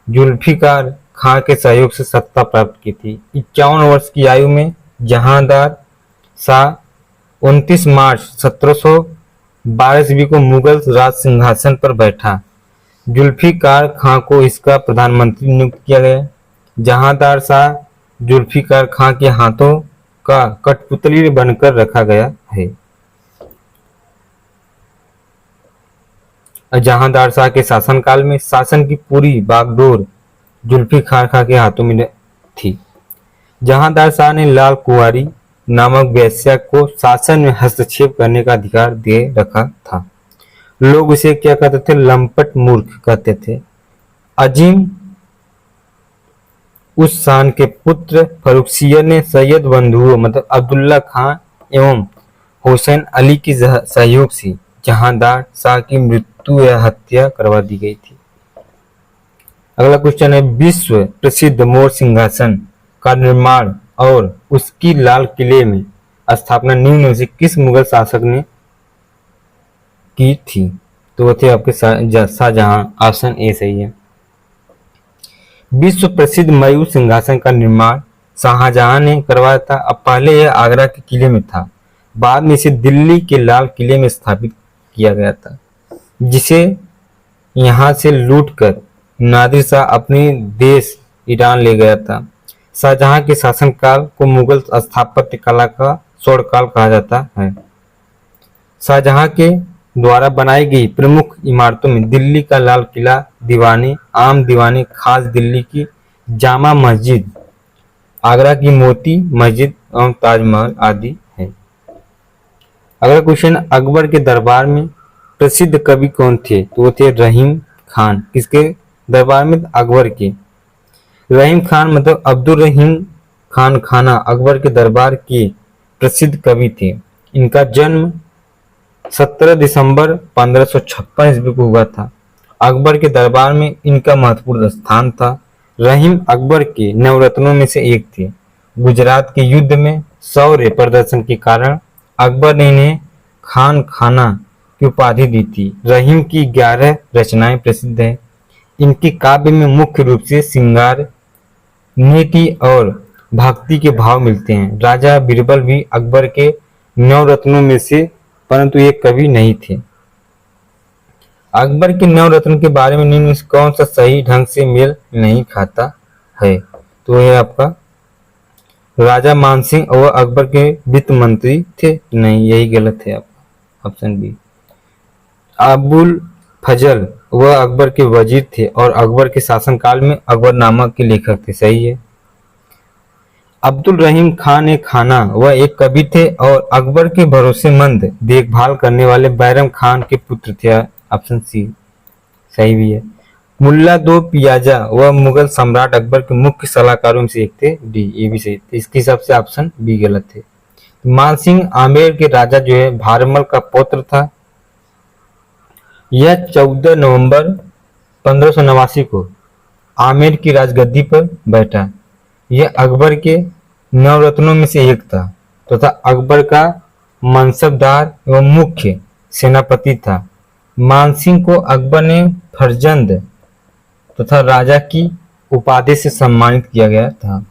जुल्फिकार खां के सहयोग से सत्ता प्राप्त की थी। 51 वर्ष की आयु में जहांदार शाह 29 मार्च 1712 ईस्वी को मुगल राज सिंहासन पर बैठा। जुल्फिकार खां को इसका प्रधानमंत्री नियुक्त किया गया। जहांदार शाह जुल्फिकार खां के हाथों का कठपुतली बनकर रखा गया है। जहांदार शाह के शासनकाल में शासन की पूरी बागडोर जुल्फिकार खां के हाथों में थी। जहांदार शाह ने लाल कुंवारी नामक वेश्या को शासन में हस्तक्षेप करने का अधिकार दे रखा था। लोग उसे क्या कहते थे? लंपट मूर्ख कहते थे। अजीम उस शान के पुत्र फर्रुखसियर ने सैयद बंधुओं मतलब अब्दुल्ला खां एवं हुसैन अली के सहयोग से जहांदार शाह की मृत्यु या हत्या करवा दी गई थी। अगला क्वेश्चन है, विश्व प्रसिद्ध मोर सिंहासन का निर्माण और उसकी लाल किले में स्थापना निम्न में से किस मुगल शासक ने की थी? तो वो थे आपके शाहजहां। ऑप्शन ए सही है। विश्व प्रसिद्ध मयूर सिंहासन का निर्माण शाहजहां ने करवाया था। अब पहले यह आगरा के किले में था, बाद में इसे दिल्ली के लाल किले में स्थापित किया गया था, जिसे यहां से लूटकर नादिर शाह अपने देश ईरान ले गया था। शाहजहां के शासनकाल को मुगल स्थापत्य कला का स्वर्णकाल कहा जाता है। शाहजहां के द्वारा बनाई गई प्रमुख इमारतों में दिल्ली का लाल किला, दीवाने आम दीवाने खास दिल्ली की जामा मस्जिद, आगरा की मोती मस्जिद एवं ताजमहल आदि है। अगला क्वेश्चन, अकबर के दरबार में प्रसिद्ध कवि कौन थे? तो वो थे रहीम खान। किसके दरबार में? अकबर के। रहीम खान मतलब अब्दुल रहीम खान खाना अकबर के दरबार के प्रसिद्ध कवि थे। इनका जन्म 17 दिसंबर 1556 ईस्वी को हुआ था। अकबर के दरबार में इनका महत्वपूर्ण स्थान था। रहीम अकबर के नवरत्नों में से एक थे। गुजरात के युद्ध में शौर्य प्रदर्शन के कारण अकबर ने इन्हें खान खाना की उपाधि दी थी। रहीम की 11 रचनाएं प्रसिद्ध हैं। इनके काव्य में मुख्य रूप से श्रृंगार, नीति और भक्ति के भाव मिलते हैं। राजा बीरबल भी अकबर के नवरत्नों में से परंतु ये कवि नहीं थे। अकबर के नवरत्न के बारे में निम्न से कौन सा सही ढंग से मेल नहीं खाता है? तो यह आपका राजा मानसिंह और अकबर के वित्त मंत्री थे। नहीं, यही गलत है आपका ऑप्शन बी। अबुल फजल वह अकबर के वजीर थे और अकबर के शासनकाल में अकबरनामा के लेखक थे। सही है। अब्दुल रहीम खान ए खाना वह एक कवि थे और अकबर के भरोसेमंद देखभाल करने वाले बैरम खान के पुत्र थे। ऑप्शन सी सही भी है। मुल्ला दो पियाजा वह मुगल सम्राट अकबर के मुख्य सलाहकारों में से एक थे। डी, ये भी सही थे। इसके हिसाब से ऑप्शन बी गलत थे। मानसिंह आमेर के राजा जो है भारमल का पौत्र था। यह 14 नवंबर 1589 को आमेर की राजगद्दी पर बैठा। यह अकबर के नवरत्नों में से एक था तथा अकबर का मनसबदार एवं मुख्य सेनापति था। मानसिंह को अकबर ने फरजंद तथा राजा की उपाधि से सम्मानित किया गया था।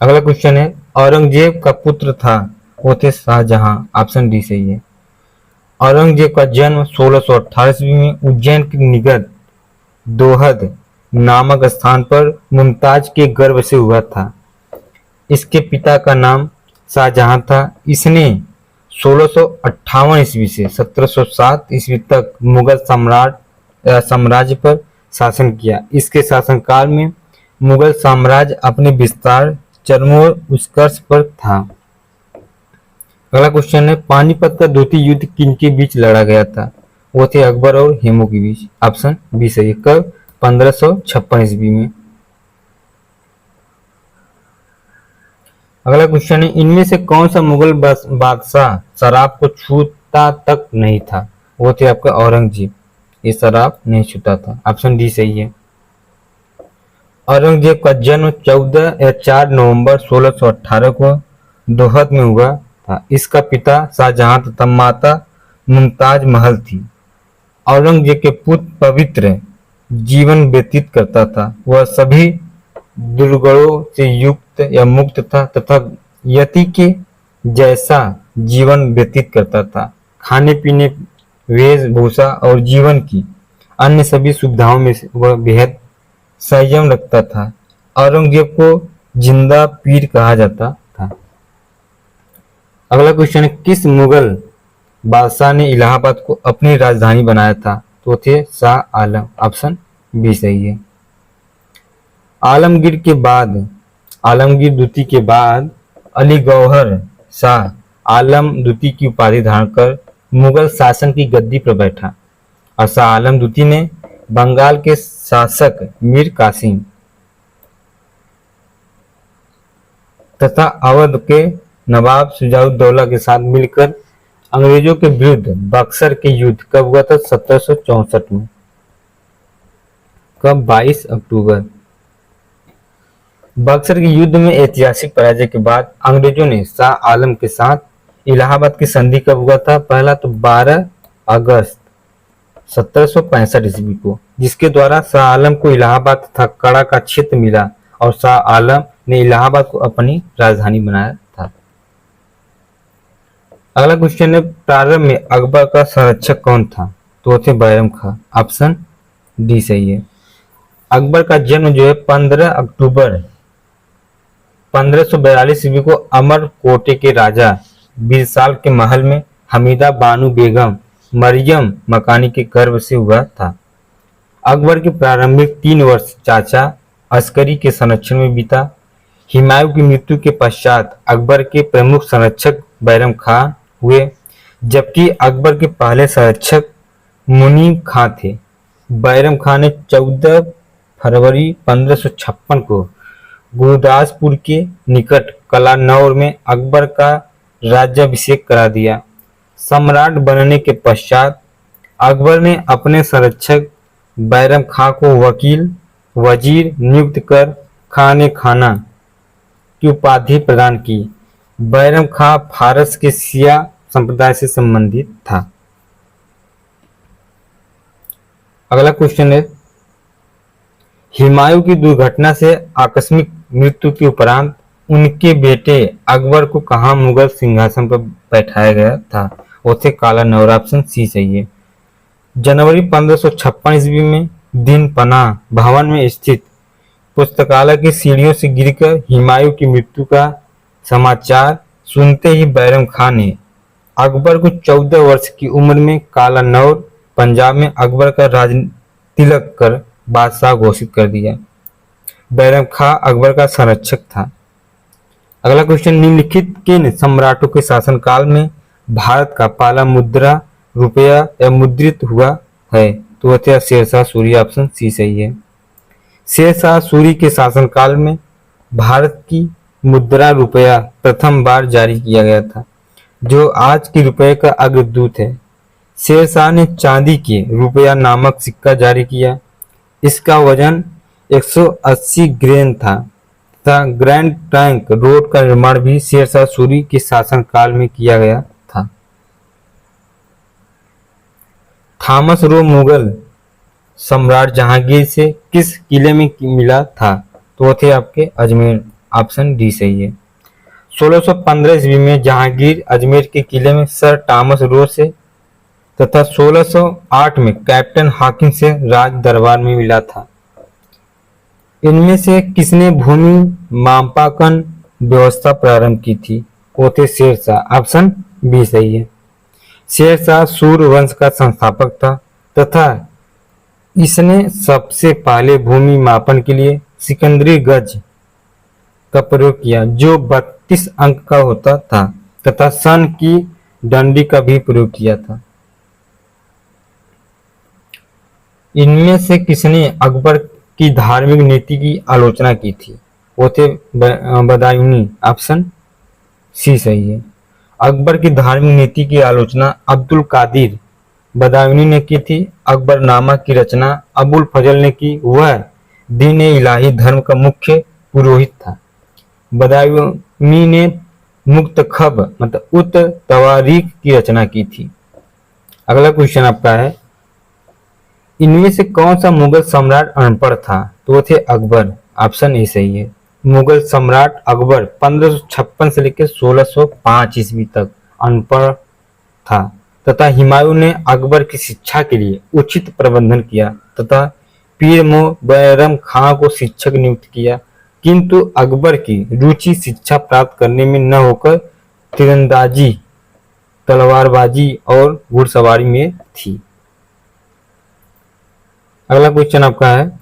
अगला क्वेश्चन है, औरंगजेब का पुत्र था, वो थे शाहजहां। ऑप्शन डी सही है। औरंगजेब का जन्म 1618 ईस्वी में उज्जैन के निकट दोहद नामक स्थान पर मुमताज के गर्भ से हुआ था। इसके पिता का नाम शाहजहां था। इसने 1658 ईस्वी से 1707 ईस्वी तक मुगल साम्राज्य पर शासन किया। इसके शासनकाल में मुगल साम्राज्य अपने विस्तार चरमोत्कर्ष पर था। अगला क्वेश्चन है, पानीपत का द्वितीय युद्ध किनके बीच लड़ा गया था? वो थे अकबर और हेमू के बीच। ऑप्शन बी सही है। कब? 1556 ईस्वी में। अगला क्वेश्चन है, इनमें से कौन सा मुगल बादशाह शराब को छूता तक नहीं था? वो थे आपका औरंगजेब। ये शराब नहीं छूता था। ऑप्शन डी सही है। औरंगजेब का जन्म 4 नवंबर 1618 को दोहद में हुआ था। इसका पिता शाहजहां तथा माता मुमताज महल थी। औरंगजेब के पुत्र पवित्र जीवन व्यतीत करता था। वह सभी दुर्गुणों से युक्त या मुक्त था तथा यति के जैसा जीवन व्यतीत करता था। खाने पीने, वेशभूषा और जीवन की अन्य सभी सुविधाओं में वह बेहद संयम रखता था। औरंगजेब को जिंदा पीर कहा जाता था। अगला क्वेश्चन है, किस मुगल बादशाह ने इलाहाबाद को अपनी राजधानी बनाया था? तो थे शाह आलम। ऑप्शन बी सही है। आलमगीर द्वितीय के बाद अली गौहर शाह आलम द्वितीय की उपाधि धारण कर मुगल शासन की गद्दी पर बैठा और शाह आलम द्वितीय ने बंगाल के शासक मीर कासिम तथा अवध के नवाब शुजाउद्दौला के साथ मिलकर अंग्रेजों के विरुद्ध बक्सर के युद्ध कब हुआ था? 1764 में। कब? 22 अक्टूबर। बक्सर के युद्ध में ऐतिहासिक पराजय के बाद अंग्रेजों ने शाह आलम के साथ इलाहाबाद की संधि कब हुआ था? पहला तो 12 अगस्त 1765 ईस्वी को, जिसके द्वारा शाह आलम को इलाहाबाद तथा कड़ा का क्षेत्र मिला और शाह आलम ने इलाहाबाद को अपनी राजधानी बनाया था। अगला क्वेश्चन है, प्रारंभ में अकबर का संरक्षक कौन था? तो थे बैरम खां। ऑप्शन डी सही है। अकबर का जन्म जो है 15 अक्टूबर 1542 ईस्वी को अमरकोटे के राजा बिरसाल के महल में हमीदा बानू बेगम मरियम मकानी के गर्भ से हुआ था। अकबर के प्रारंभिक 3 वर्ष चाचा अस्करी के संरक्षण में बीता। हुमायूं की मृत्यु के पश्चात अकबर के प्रमुख संरक्षक बैरम खां हुए, जबकि अकबर के पहले संरक्षक मुनीम खां थे। बैरम खां ने 14 फरवरी 1556 को गुरदासपुर के निकट कलानौर में अकबर का राज्याभिषेक करा दिया। सम्राट बनने के पश्चात अकबर ने अपने संरक्षक बैरम खां को वजीर नियुक्त कर खाने खाना की उपाधि प्रदान की। बैरम खां फारस के शिया संप्रदाय से संबंधित था। अगला क्वेश्चन है, हुमायूं की दुर्घटना से आकस्मिक मृत्यु के उपरांत उनके बेटे अकबर को कहां मुगल सिंहासन पर बैठाया गया था? वो थे कालानौर। ऑप्शन सी सही है। जनवरी 1556 ईस्वी में दिन पनाह भवन में स्थित पुस्तकालय की सीढ़ियों से गिरकर हुमायूं की मृत्यु का समाचार सुनते ही बैरम खां ने अकबर को 14 वर्ष की उम्र में कालानौर पंजाब में अकबर का तिलक कर बादशाह घोषित कर दिया। बैरम खां अकबर का संरक्षक था। अगला क्वेश्चन, निम्नलिखित किन सम्राटों के शासनकाल में भारत का पहला मुद्रा रुपया या मुद्रित हुआ है? तो वह थे शेरशाह सूरी, ऑप्शन सी सही है। शेरशाह सूरी के शासनकाल में भारत की मुद्रा रुपया प्रथम बार जारी किया गया था, जो आज के रुपये का अग्रदूत है। शेरशाह ने चांदी के रुपया नामक सिक्का जारी किया। इसका वजन 180 ग्रेन था तथा ग्रैंड ट्रंक रोड का निर्माण भी शेरशाह सूरी के शासनकाल में किया गया था। थॉमस रो मुगल सम्राट जहांगीर से किस किले में मिला था? तो वो थे आपके अजमेर, ऑप्शन डी सही है। 1615 ईस्वी में जहांगीर अजमेर के किले में सर थॉमस रो से तथा 1608 में कैप्टन हॉकिंस से राज दरबार में मिला था। इनमें से किसने भूमि मापांकन व्यवस्था प्रारंभ की थी? वो थे शेरशाह, ऑप्शन बी सही है। शेरशाह सूर्य वंश का संस्थापक था तथा इसने सबसे पहले भूमि मापन के लिए सिकंदरी गज का प्रयोग किया, जो 32 अंक का होता था तथा सन की डंडी का भी प्रयोग किया था। इनमें से किसने अकबर की धार्मिक नीति की आलोचना की थी? वो थे बदायूनी, ऑप्शन सी सही है। अकबर की धार्मिक नीति की आलोचना अब्दुल कादिर बदायूनी ने की थी। अकबरनामा की रचना अबुल फजल ने की। वह दीन इलाही धर्म का मुख्य पुरोहित था। बदायूनी ने मुक्तखब मतलब उत तवारीख की रचना की थी। अगला क्वेश्चन आपका है, इनमें से कौन सा मुगल सम्राट अनपढ़ था? तो वो थे अकबर, ऑप्शन ए सही है। मुगल सम्राट अकबर 1556 से लेकर 1605 ईस्वी तक अनपढ़ था तथा हुमायूं ने अकबर की शिक्षा के लिए उचित प्रबंधन किया तथा पीर बैरम खां को शिक्षक नियुक्त किया, किंतु अकबर की रुचि शिक्षा प्राप्त करने में न होकर तीरंदाजी, तलवारबाजी और घुड़सवारी में थी। अगला क्वेश्चन आपका है,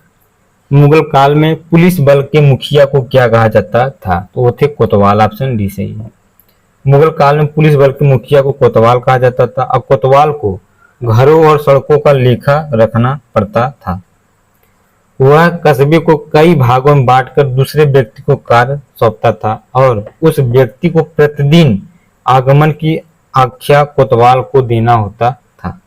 मुगल काल में पुलिस बल के मुखिया को क्या कहा जाता था? तो वो थे कोतवाल, ऑप्शन डी सही है। मुगल काल में पुलिस बल के मुखिया को कोतवाल कहा जाता था। अब कोतवाल को घरों और सड़कों का लेखा रखना पड़ता था। वह कस्बे को कई भागों में बांटकर दूसरे व्यक्ति को कार्य सौंपता था और उस व्यक्ति को प्रतिदिन आगमन की आख्या कोतवाल को देना होता था।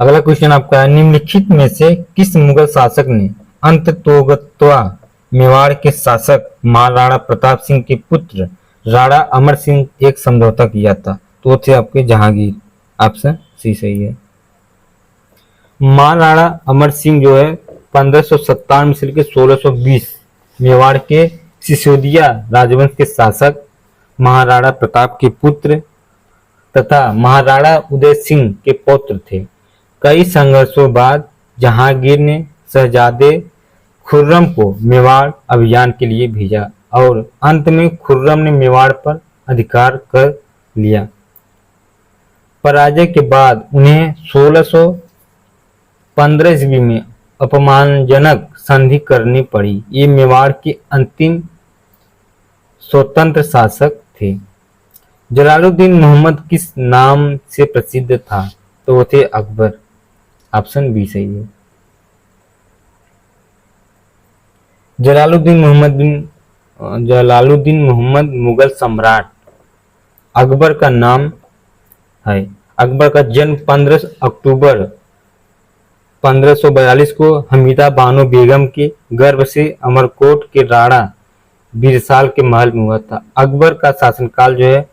अगला क्वेश्चन आपका है, निम्नलिखित में से किस मुगल शासक ने अंततोगत्वा मेवाड़ के शासक महाराणा प्रताप सिंह के पुत्र राणा अमर सिंह एक समझौता किया था? तो वो थे आपके जहांगीर, ऑप्शन सी सही है। महाराणा अमर सिंह जो है 1557 से लेकर 1620 मेवाड़ के सिसोदिया राजवंश के शासक महाराणा प्रताप के पुत्र तथा महाराणा उदय सिंह के पौत्र थे। कई संघर्षों बाद जहांगीर ने शहजादे खुर्रम को मेवाड़ अभियान के लिए भेजा और अंत में खुर्रम ने मेवाड़ पर अधिकार कर लिया। पराजय के बाद उन्हें 1615 ईस्वी में अपमानजनक संधि करनी पड़ी। ये मेवाड़ के अंतिम स्वतंत्र शासक थे। जलालुद्दीन मोहम्मद किस नाम से प्रसिद्ध था? तो वो थे अकबर, ऑप्शन बी सही है। जलालुद्दीन मोहम्मद मुगल सम्राट अकबर का नाम है। अकबर का जन्म 15 अक्टूबर 1542 को हमीदा बानो बेगम के गर्भ से अमरकोट के राणा बीरसाल के महल में हुआ था। अकबर का शासनकाल जो है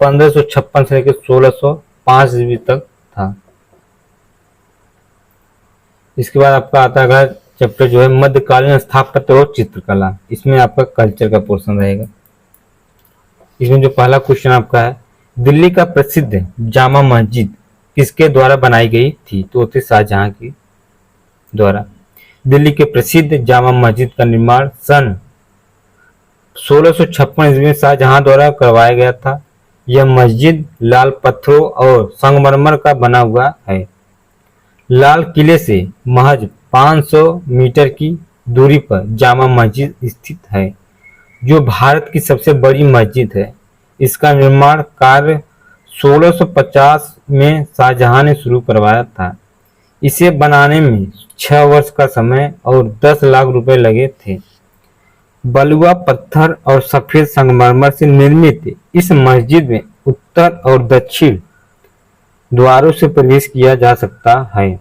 1556 से लेकर 1605 ईस्वी तक था। इसके बाद आपका आता है चैप्टर जो है मध्यकालीन स्थापत्य और चित्रकला। इसमें आपका कल्चर का पोर्शन रहेगा। इसमें जो पहला क्वेश्चन आपका है, दिल्ली का प्रसिद्ध जामा मस्जिद किसके द्वारा बनाई गई थी? तो थे शाहजहां के द्वारा। दिल्ली के प्रसिद्ध जामा मस्जिद का निर्माण सन 1656 ईस्वी में शाहजहां द्वारा करवाया गया था। यह मस्जिद लाल पत्थरों और संगमरमर का बना हुआ है। लाल किले से महज 500 मीटर की दूरी पर जामा मस्जिद स्थित है, जो भारत की सबसे बड़ी मस्जिद है। इसका निर्माण कार्य 1650 में शाहजहां ने शुरू करवाया था। इसे बनाने में 6 वर्ष का समय और 10 लाख रुपए लगे थे। बलुआ पत्थर और सफेद संगमरमर से निर्मित इस मस्जिद में उत्तर और दक्षिण द्वारों से प्रवेश किया जा सकता है।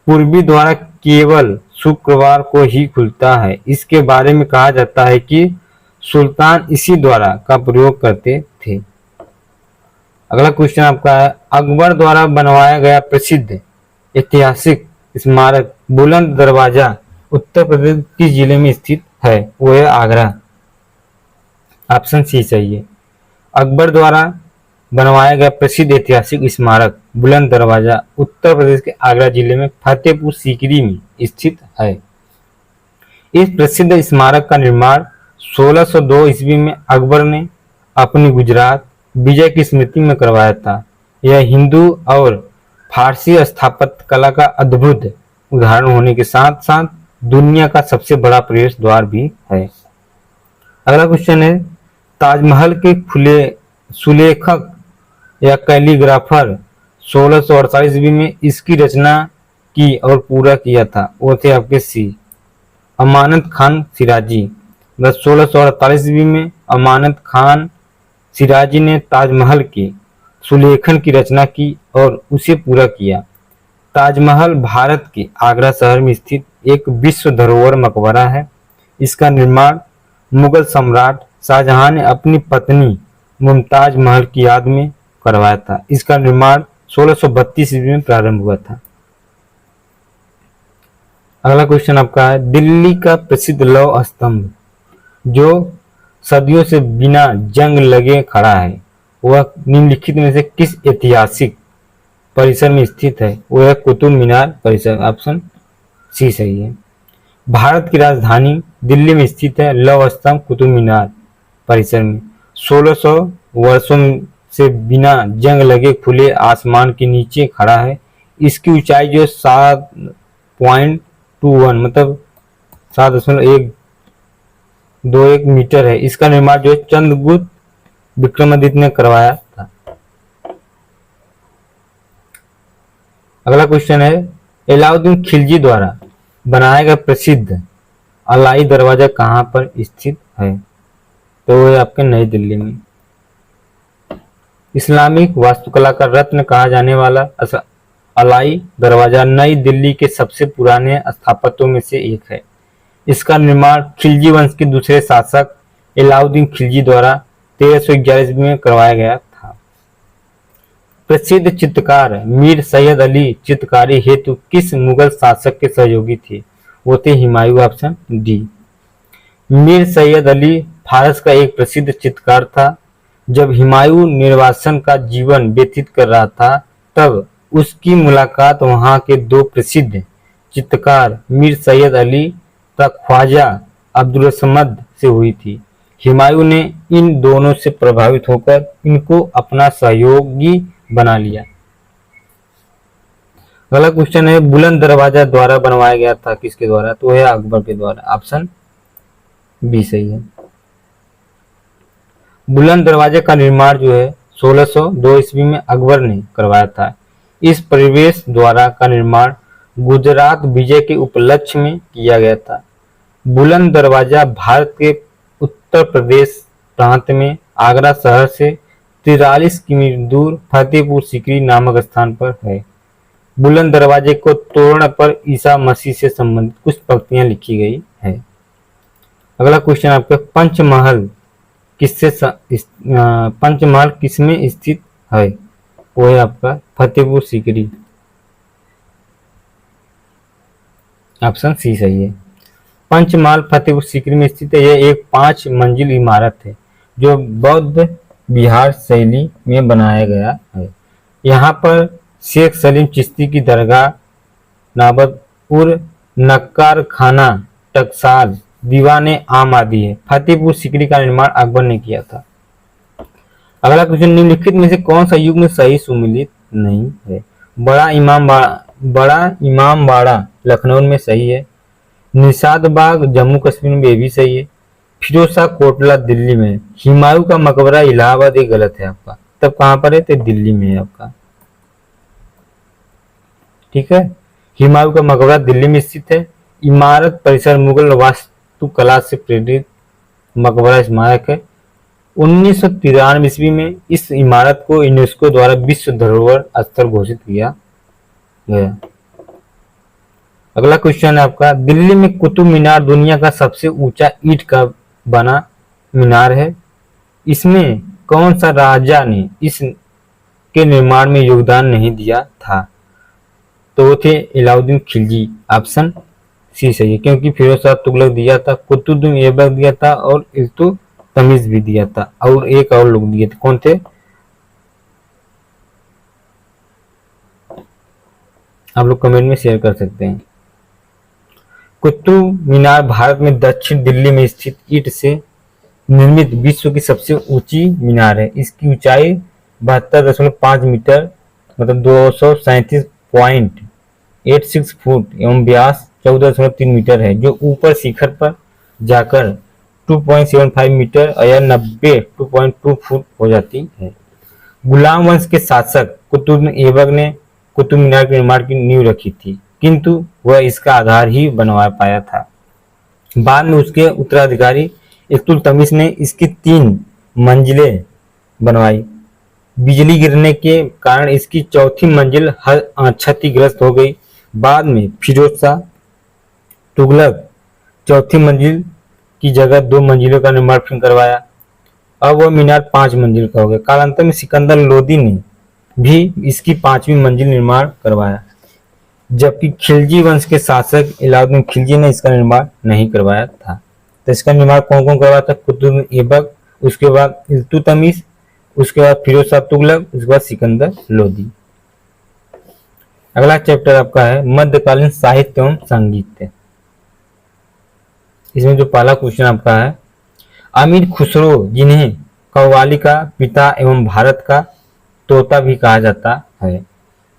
पूर्वी द्वार केवल शुक्रवार को ही खुलता है। इसके बारे में कहा जाता है कि सुल्तान इसी द्वार का प्रयोग करते थे। अगला क्वेश्चन आपका है, अकबर द्वारा बनवाया गया प्रसिद्ध ऐतिहासिक स्मारक बुलंद दरवाजा उत्तर प्रदेश किस जिले में स्थित है? वो है आगरा। ऑप्शन सी सही है। अकबर द्वारा बनवाया गया प्रसिद्ध ऐतिहासिक स्मारक बुलंद दरवाजा उत्तर प्रदेश के आगरा जिले में फतेहपुर सीकरी में स्थित है। इस प्रसिद्ध स्मारक का निर्माण 1602 ईस्वी में अकबर ने अपनी गुजरात विजय की स्मृति में करवाया था। यह हिंदू और फारसी स्थापत्य कला का अद्भुत उदाहरण होने के साथ साथ दुनिया का सबसे बड़ा प्रवेश द्वार भी है। अगला क्वेश्चन है, ताजमहल के सुलेखक या कैलीग्राफर 1648 ईस्वी में इसकी रचना की और पूरा किया था। वो थे आपके सी अमानत खान सिराजी। 1648 ईस्वी में अमानत खान सिराजी ने ताजमहल के सुलेखन की रचना की और उसे पूरा किया। ताजमहल भारत के आगरा शहर में स्थित एक विश्व धरोहर मकबरा है। इसका निर्माण मुगल सम्राट शाहजहां ने अपनी पत्नी मुमताज महल की याद में करवाया था। इसका निर्माण 1632 ईस्वी में प्रारंभ हुआ था। अगला क्वेश्चन आपका है, दिल्ली का प्रसिद्ध लौह स्तंभ जो सदियों से बिना जंग लगे खड़ा है, वह निम्नलिखित में से किस ऐतिहासिक परिसर में स्थित है? वह है कुतुब मीनार परिसर। ऑप्शन सी सही है। भारत की राजधानी दिल्ली में स्थित है लौह स्तंभ कुतुब मीनार परिसर में 1600 वर्षों से बिना जंग लगे खुले आसमान के नीचे खड़ा है। इसकी ऊंचाई जो 7.21 मतलब 7.121 मीटर है। इसका निर्माण जो है चंद्रगुप्त विक्रमादित्य ने करवाया था। अगला क्वेश्चन है, अलाउद्दीन खिलजी द्वारा बनाया गया प्रसिद्ध अलाई दरवाजा कहाँ पर स्थित है? तो वो है आपके नई दिल्ली में। इस्लामिक वास्तुकला का रत्न कहा जाने वाला अलाई दरवाजा नई दिल्ली के सबसे पुराने स्थापत्यों में से एक है। इसका निर्माण खिलजी वंश के दूसरे शासक अलाउद्दीन खिलजी द्वारा 1311 में करवाया गया था। प्रसिद्ध चित्रकार मीर सैयद अली चित्रकारी हेतु किस मुगल शासक के सहयोगी थे? वो थे हुमायूं। Option D. मीर सैयद अली फारस का एक प्रसिद्ध चित्रकार था। जब हुमायूं निर्वासन का जीवन व्यतीत कर रहा था तब उसकी मुलाकात वहां के दो प्रसिद्ध चित्रकार मीर सैयद अली तथा ख्वाजा अब्दुल समद से हुई थी। हुमायूं ने इन दोनों से प्रभावित होकर इनको अपना सहयोगी बना लिया। अगला क्वेश्चन है, बुलंद दरवाजा द्वारा बनवाया गया था किसके द्वारा? तो है अकबर के द्वारा। ऑप्शन बी सही है। बुलंद दरवाजे का निर्माण जो है 1602 ईस्वी में अकबर ने करवाया था। इस प्रवेश द्वार का निर्माण गुजरात विजय के उपलक्ष्य में किया गया था। बुलंद दरवाजा भारत के उत्तर प्रदेश प्रांत में आगरा शहर से 43 किमी दूर फतेहपुर सीकरी नामक स्थान पर है। बुलंद दरवाजे को तोरण पर ईसा मसीह से संबंधित कुछ पंक्तियां लिखी गई है। अगला क्वेश्चन आपका, पंचमहल किसमें स्थित है? वो है आपका फतेहपुर सीकरी। ऑप्शन सी सही है। पंचमहल फतेहपुर सीकरी में स्थित है। यह एक 5 मंजिल इमारत है जो बौद्ध विहार शैली में बनाया गया है। यहाँ पर शेख सलीम चिश्ती की दरगाह, नाबतपुर, नक्कार खाना, टकसाल, दीवाने आम आदि है। फतेहपुर सीकरी का निर्माण अकबर ने किया था। अगला क्वेश्चन, निम्नलिखित में से कौन सा युग में सही सुमिलित नहीं है? बड़ा बड़ा इमाम बाड़ा लखनऊ में सही है। निशात बाग जम्मू कश्मीर में, ये भी सही है। फिरोज शाह कोटला दिल्ली में। हुमायूं का मकबरा इलाहाबाद, ये गलत है आपका। तब कहाँ पर है? तो दिल्ली में है आपका। ठीक है, हुमायूं का मकबरा दिल्ली में स्थित है। इमारत परिसर मुगल वास्तुकला से प्रेरित मकबरा स्मारक है। 1993 ईस्वी में इस इमारत को यूनेस्को द्वारा विश्व धरोहर स्थल घोषित किया गया। अगला क्वेश्चन है आपका, दिल्ली में कुतुब मीनार दुनिया का सबसे ऊंचा ईंट का बना मीनार है। इसमें कौन सा राजा ने इसके निर्माण में योगदान नहीं दिया था? तो वो थे अलाउद्दीन खिलजी। ऑप्शन सी सही है, क्योंकि फिरोज शाह तुगलक दिया था, कुतुबुद्दीन ऐबक दिया था और इल्तुतमिश भी दिया था, और एक और लोग दिए थे। कौन थे? आप लोग कमेंट में शेयर कर सकते हैं। कुतुब मीनार भारत में दक्षिण दिल्ली में स्थित ईंट से निर्मित विश्व की सबसे ऊंची मीनार है। इसकी ऊंचाई 72.5 मीटर मतलब 237.86 फुट एवं व्यास 14.3 मीटर है, जो ऊपर शिखर पर जाकर 2.75 मीटर या 2.2 फुट हो जाती है। गुलाम वंश के शासक कुतुबुद्दीन ऐबक ने कुतुब मीनार के निर्माण की नींव रखी थी, किंतु वह इसका आधार ही बनवा पाया था। बाद में उसके उत्तराधिकारी इल्तुतमिश ने इसकी 3 मंजिलें बनवाई। बिजली गिरने के कारण इसकी चौथी मंजिल क्षतिग्रस्त हो गई। बाद में फिरोज शाह तुगलक चौथी मंजिल की जगह 2 मंजिलों का निर्माण फिर करवाया। अब वह मीनार 5 मंजिल का हो गया। कालांतर में सिकंदर लोदी ने भी इसकी 5वीं मंजिल निर्माण करवाया, जबकि खिलजी वंश के शासक अलाउद्दीन खिलजी ने इसका निर्माण नहीं करवाया था। तो इसका निर्माण कौन कौन करवाया था? कुतुबुद्दीन ऐबक, उसके बाद इल्तुतमिश, उसके बाद फिरोज शाह तुगलक, उसके बाद सिकंदर लोदी। अगला चैप्टर आपका है मध्यकालीन साहित्य एवं संगीत। इसमें जो पहला क्वेश्चन आपका है, अमीर खुसरो जिन्हें कव्वाली का पिता एवं भारत का तोता भी कहा जाता है,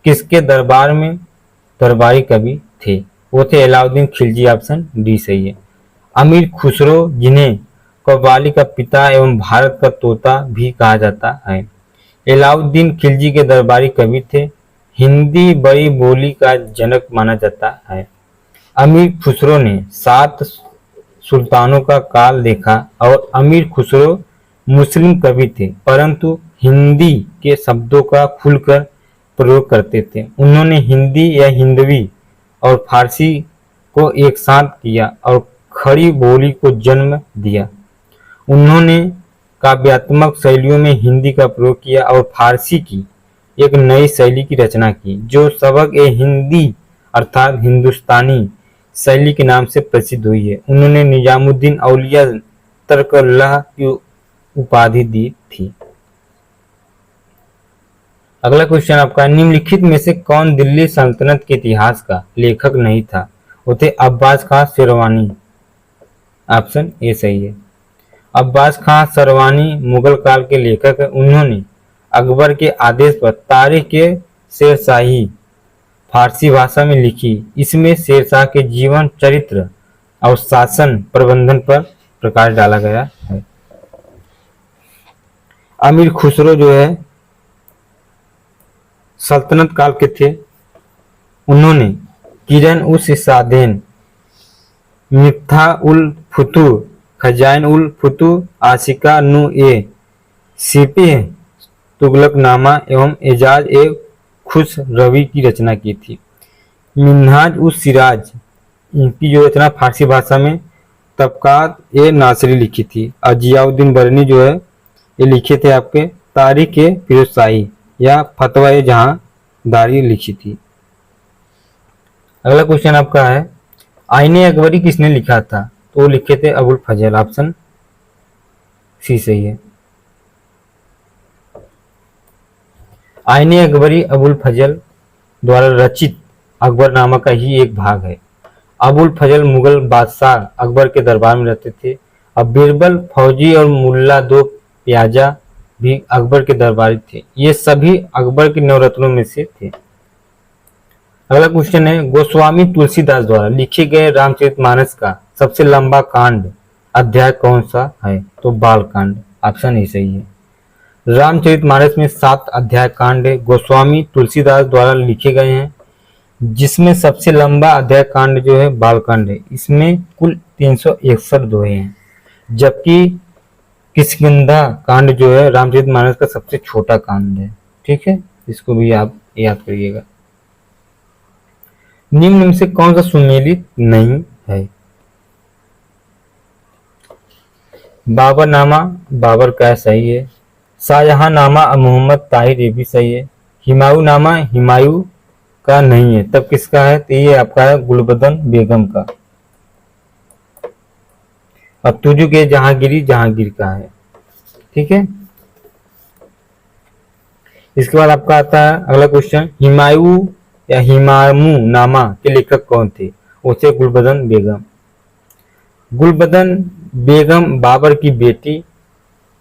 किसके दरबार में दरबारी कवि थे? वो थे अलाउद्दीन खिलजी। ऑप्शन डी सही है। अमीर खुसरो जिन्हें कव्वाली का पिता एवं भारत का तोता भी कहा जाता है, अलाउद्दीन खिलजी के दरबारी कवि थे। हिंदी बड़ी बोली का जनक माना जाता है। अमीर खुसरो ने 7 सुल्तानों का काल देखा और अमीर खुसरो मुस्लिम कवि थे, परंतु हिंदी के शब्दों का खुलकर प्रयोग करते थे। उन्होंने हिंदी या हिंदवी और फारसी को एक साथ किया और खड़ी बोली को जन्म दिया। उन्होंने काव्यात्मक शैलियों में हिंदी का प्रयोग किया और फारसी की एक नई शैली की रचना की, जो सबक-ए-हिंदी अर्थात हिंदुस्तानी शैली के नाम से प्रसिद्ध हुई है। उन्होंने निजामुद्दीन औलिया तर्कल्लाह की उपाधि दी थी। अगला क्वेश्चन आपका, निम्नलिखित में से कौन दिल्ली सल्तनत के इतिहास का लेखक नहीं था? वो थे अब्बास खां शेरवानी। ऑप्शन ए सही है। अब्बास खां शेरवानी मुगल काल के लेखक है। उन्होंने अकबर के आदेश पर तारीख-ए-शेरशाही फारसी भाषा में लिखी। इसमें शेरशाह के जीवन चरित्र और शासन प्रबंधन पर प्रकाश डाला गया है। अमीर खुसरो जो है सल्तनत काल के थे। उन्होंने किरण उस साधेन, मिफ्ता उल फुतूह, खजाइन उल फुतूह, आशिका नु ए सिपह तुगलकनामा एवं एजाज ए खुसरवी की रचना की थी। मिन्हाज उस सिराज इनकी जो रचना फारसी भाषा में तबकात ए नासरी लिखी थी। और जियाउद्दीन बरनी जो है ये लिखे थे आपके तारीख-ए-फिरोजशाही या फतवा-ए-जहांदारी लिखी थी। अगला क्वेश्चन आपका है, आईने अकबरी किसने लिखा था? तो वो लिखे थे अबुल फजल। ऑप्शन सी सही है। आईने अकबरी अबुल फजल द्वारा रचित अकबरनामा का ही एक भाग है। अबुल फजल मुगल बादशाह अकबर के दरबार में रहते थे। अब बीरबल, फौजी और मुल्ला दो प्याजा भी अकबर के दरबारी थे। ये सभी अकबर के नवरत्नों में से थे। अगला क्वेश्चन है, गोस्वामी तुलसीदास द्वारा लिखे गए रामचरितमानस का सबसे लंबा कांड अध्याय कौन सा है? तो बाल कांड, ऑप्शन ए सही है। रामचरितमानस में 7 अध्याय कांड है, गोस्वामी तुलसीदास द्वारा लिखे गए हैं, जिसमें सबसे लंबा अध्याय कांड जो है बाल कांड है। इसमें कुल 361 दोहे हैं, जबकि किष्किंधा कांड जो है रामचरितमानस का सबसे छोटा कांड है। ठीक है, इसको भी आप याद करिएगा। निम्न में से कौन सा सुमेलित नहीं है? बाबरनामा बाबर का सही है। शाहजहांनामा मोहम्मद ताहिर ये भी सही है। हुमायूंनामा हुमायूं का नहीं है, तब किसका है? तो ये आपका है गुलबदन बेगम का। अब तुझु के जहांगीरी जहांगीर का है। ठीक है, इसके बाद आपका आता है अगला क्वेश्चन, हुमायूं या हुमायूं नामा के लेखक कौन थे? उसे गुलबदन बेगम। गुलबदन बेगम बाबर की बेटी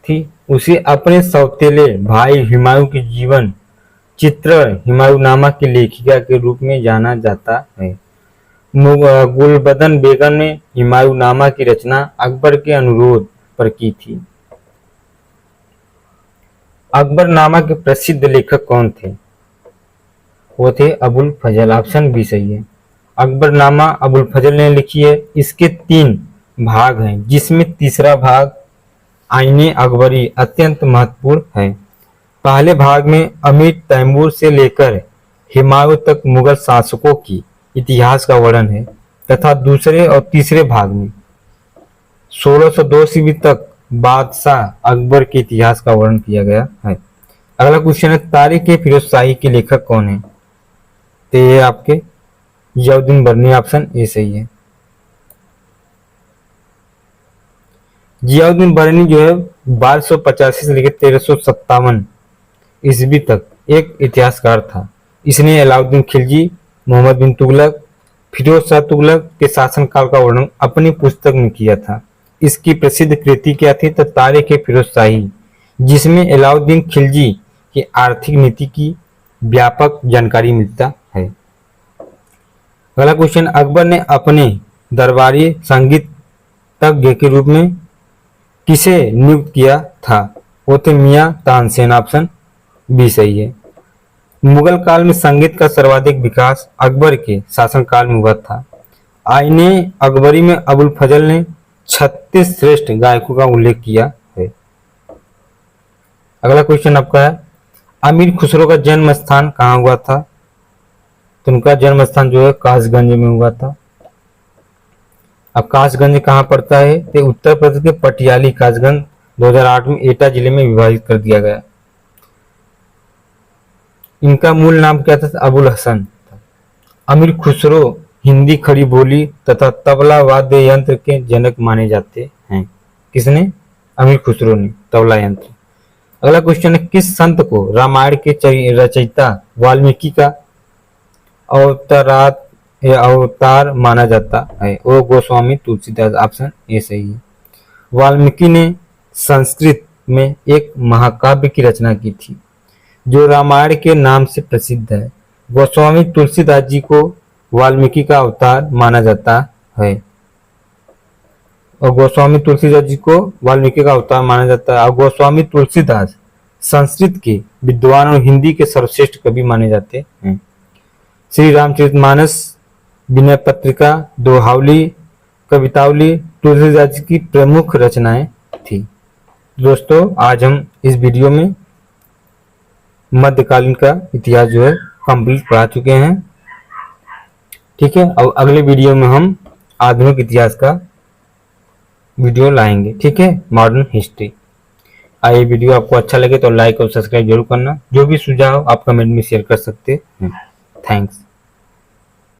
थी। उसे अपने सौतेले भाई हुमायूं के जीवन चित्रण हुमायूंनामा की लेखिका के रूप में जाना जाता है। गुलबदन बेगम ने हुमायूंनामा की रचना अकबर के अनुरोध पर की थी। अकबरनामा के प्रसिद्ध लेखक कौन थे? वो थे अबुल फजल, ऑप्शन बी सही है। अकबरनामा अबुल फजल ने लिखी है। इसके 3 भाग हैं, जिसमें तीसरा भाग आईने अकबरी अत्यंत महत्वपूर्ण है। पहले भाग में अमीर तैमूर से लेकर हुमायूं तक मुगल शासकों की इतिहास का वर्णन है, तथा दूसरे और तीसरे भाग में 1602 ईस्वी तक बादशाह अकबर के इतिहास का वर्णन किया गया है। अगला क्वेश्चन है, तारीख फिरोज शाही के लेखक कौन है? तो ये आपके जियाउद्दीन बरनी, ऑप्शन ए सही है। जियाउद्दीन बरनी जो है 1285 से लेकर 1357 ईस्वी तक एक इतिहासकार था। इसने अलाउद्दीन खिलजी, मोहम्मद बिन तुगलक, फिरोज शाह तुगलक के शासनकाल का वर्णन अपनी पुस्तक में किया था। इसकी प्रसिद्ध कृति क्या थी? तो तारीख फिरोज शाही, जिसमें अलाउद्दीन खिलजी की आर्थिक नीति की व्यापक जानकारी मिलता है। अगला क्वेश्चन, अकबर ने अपने दरबारी संगीतज्ञ के रूप में किसे नियुक्त किया था? वो थे मियां तानसेन, ऑप्शन बी सही है। मुगल काल में संगीत का सर्वाधिक विकास अकबर के शासनकाल में हुआ था। आईने अकबरी में अबुल फजल ने 36 श्रेष्ठ गायकों का उल्लेख किया है। अगला क्वेश्चन आपका है, अमीर खुसरो का जन्म स्थान कहाँ हुआ था? तो उनका जन्म स्थान जो है कासगंज में हुआ था। अब कासगंज कहाँ पड़ता है? तो उत्तर प्रदेश के पटियाली कासगंज 2008 में एटा जिले में विभाजित कर दिया गया। इनका मूल नाम क्या था? अबुल हसन। अमीर खुसरो हिंदी खड़ी बोली तथा तबला वाद्य यंत्र के जनक माने जाते हैं। किसने? अमीर खुसरो ने तबला यंत्र। अगला क्वेश्चन है, किस संत को रामायण के रचयिता वाल्मीकि का अवतार माना जाता है? वो गोस्वामी तुलसीदास, ऑप्शन ए सही है। वाल्मीकि ने संस्कृत में एक महाकाव्य की रचना की थी, जो रामायण के नाम से प्रसिद्ध है। गोस्वामी तुलसीदास जी को वाल्मीकि का अवतार माना जाता है, और गोस्वामी तुलसीदास जी को वाल्मीकि का अवतार माना जाता है। और गोस्वामी तुलसीदास संस्कृत के विद्वान और हिंदी के सर्वश्रेष्ठ कवि माने जाते हैं। श्री रामचरितमानस, विनय पत्रिका, दोहावली, कवितावली तुलसीदास जी की प्रमुख रचनाएं थी। दोस्तों, आज हम इस वीडियो में मध्यकालीन का इतिहास जो है कंप्लीट पढ़ा चुके हैं। ठीक है, और अगले वीडियो में हम आधुनिक इतिहास का वीडियो लाएंगे। ठीक है, मॉडर्न हिस्ट्री। ये वीडियो आपको अच्छा लगे तो लाइक और सब्सक्राइब जरूर करना। जो भी सुझाव आप कमेंट में शेयर कर सकते हैं। थैंक्स।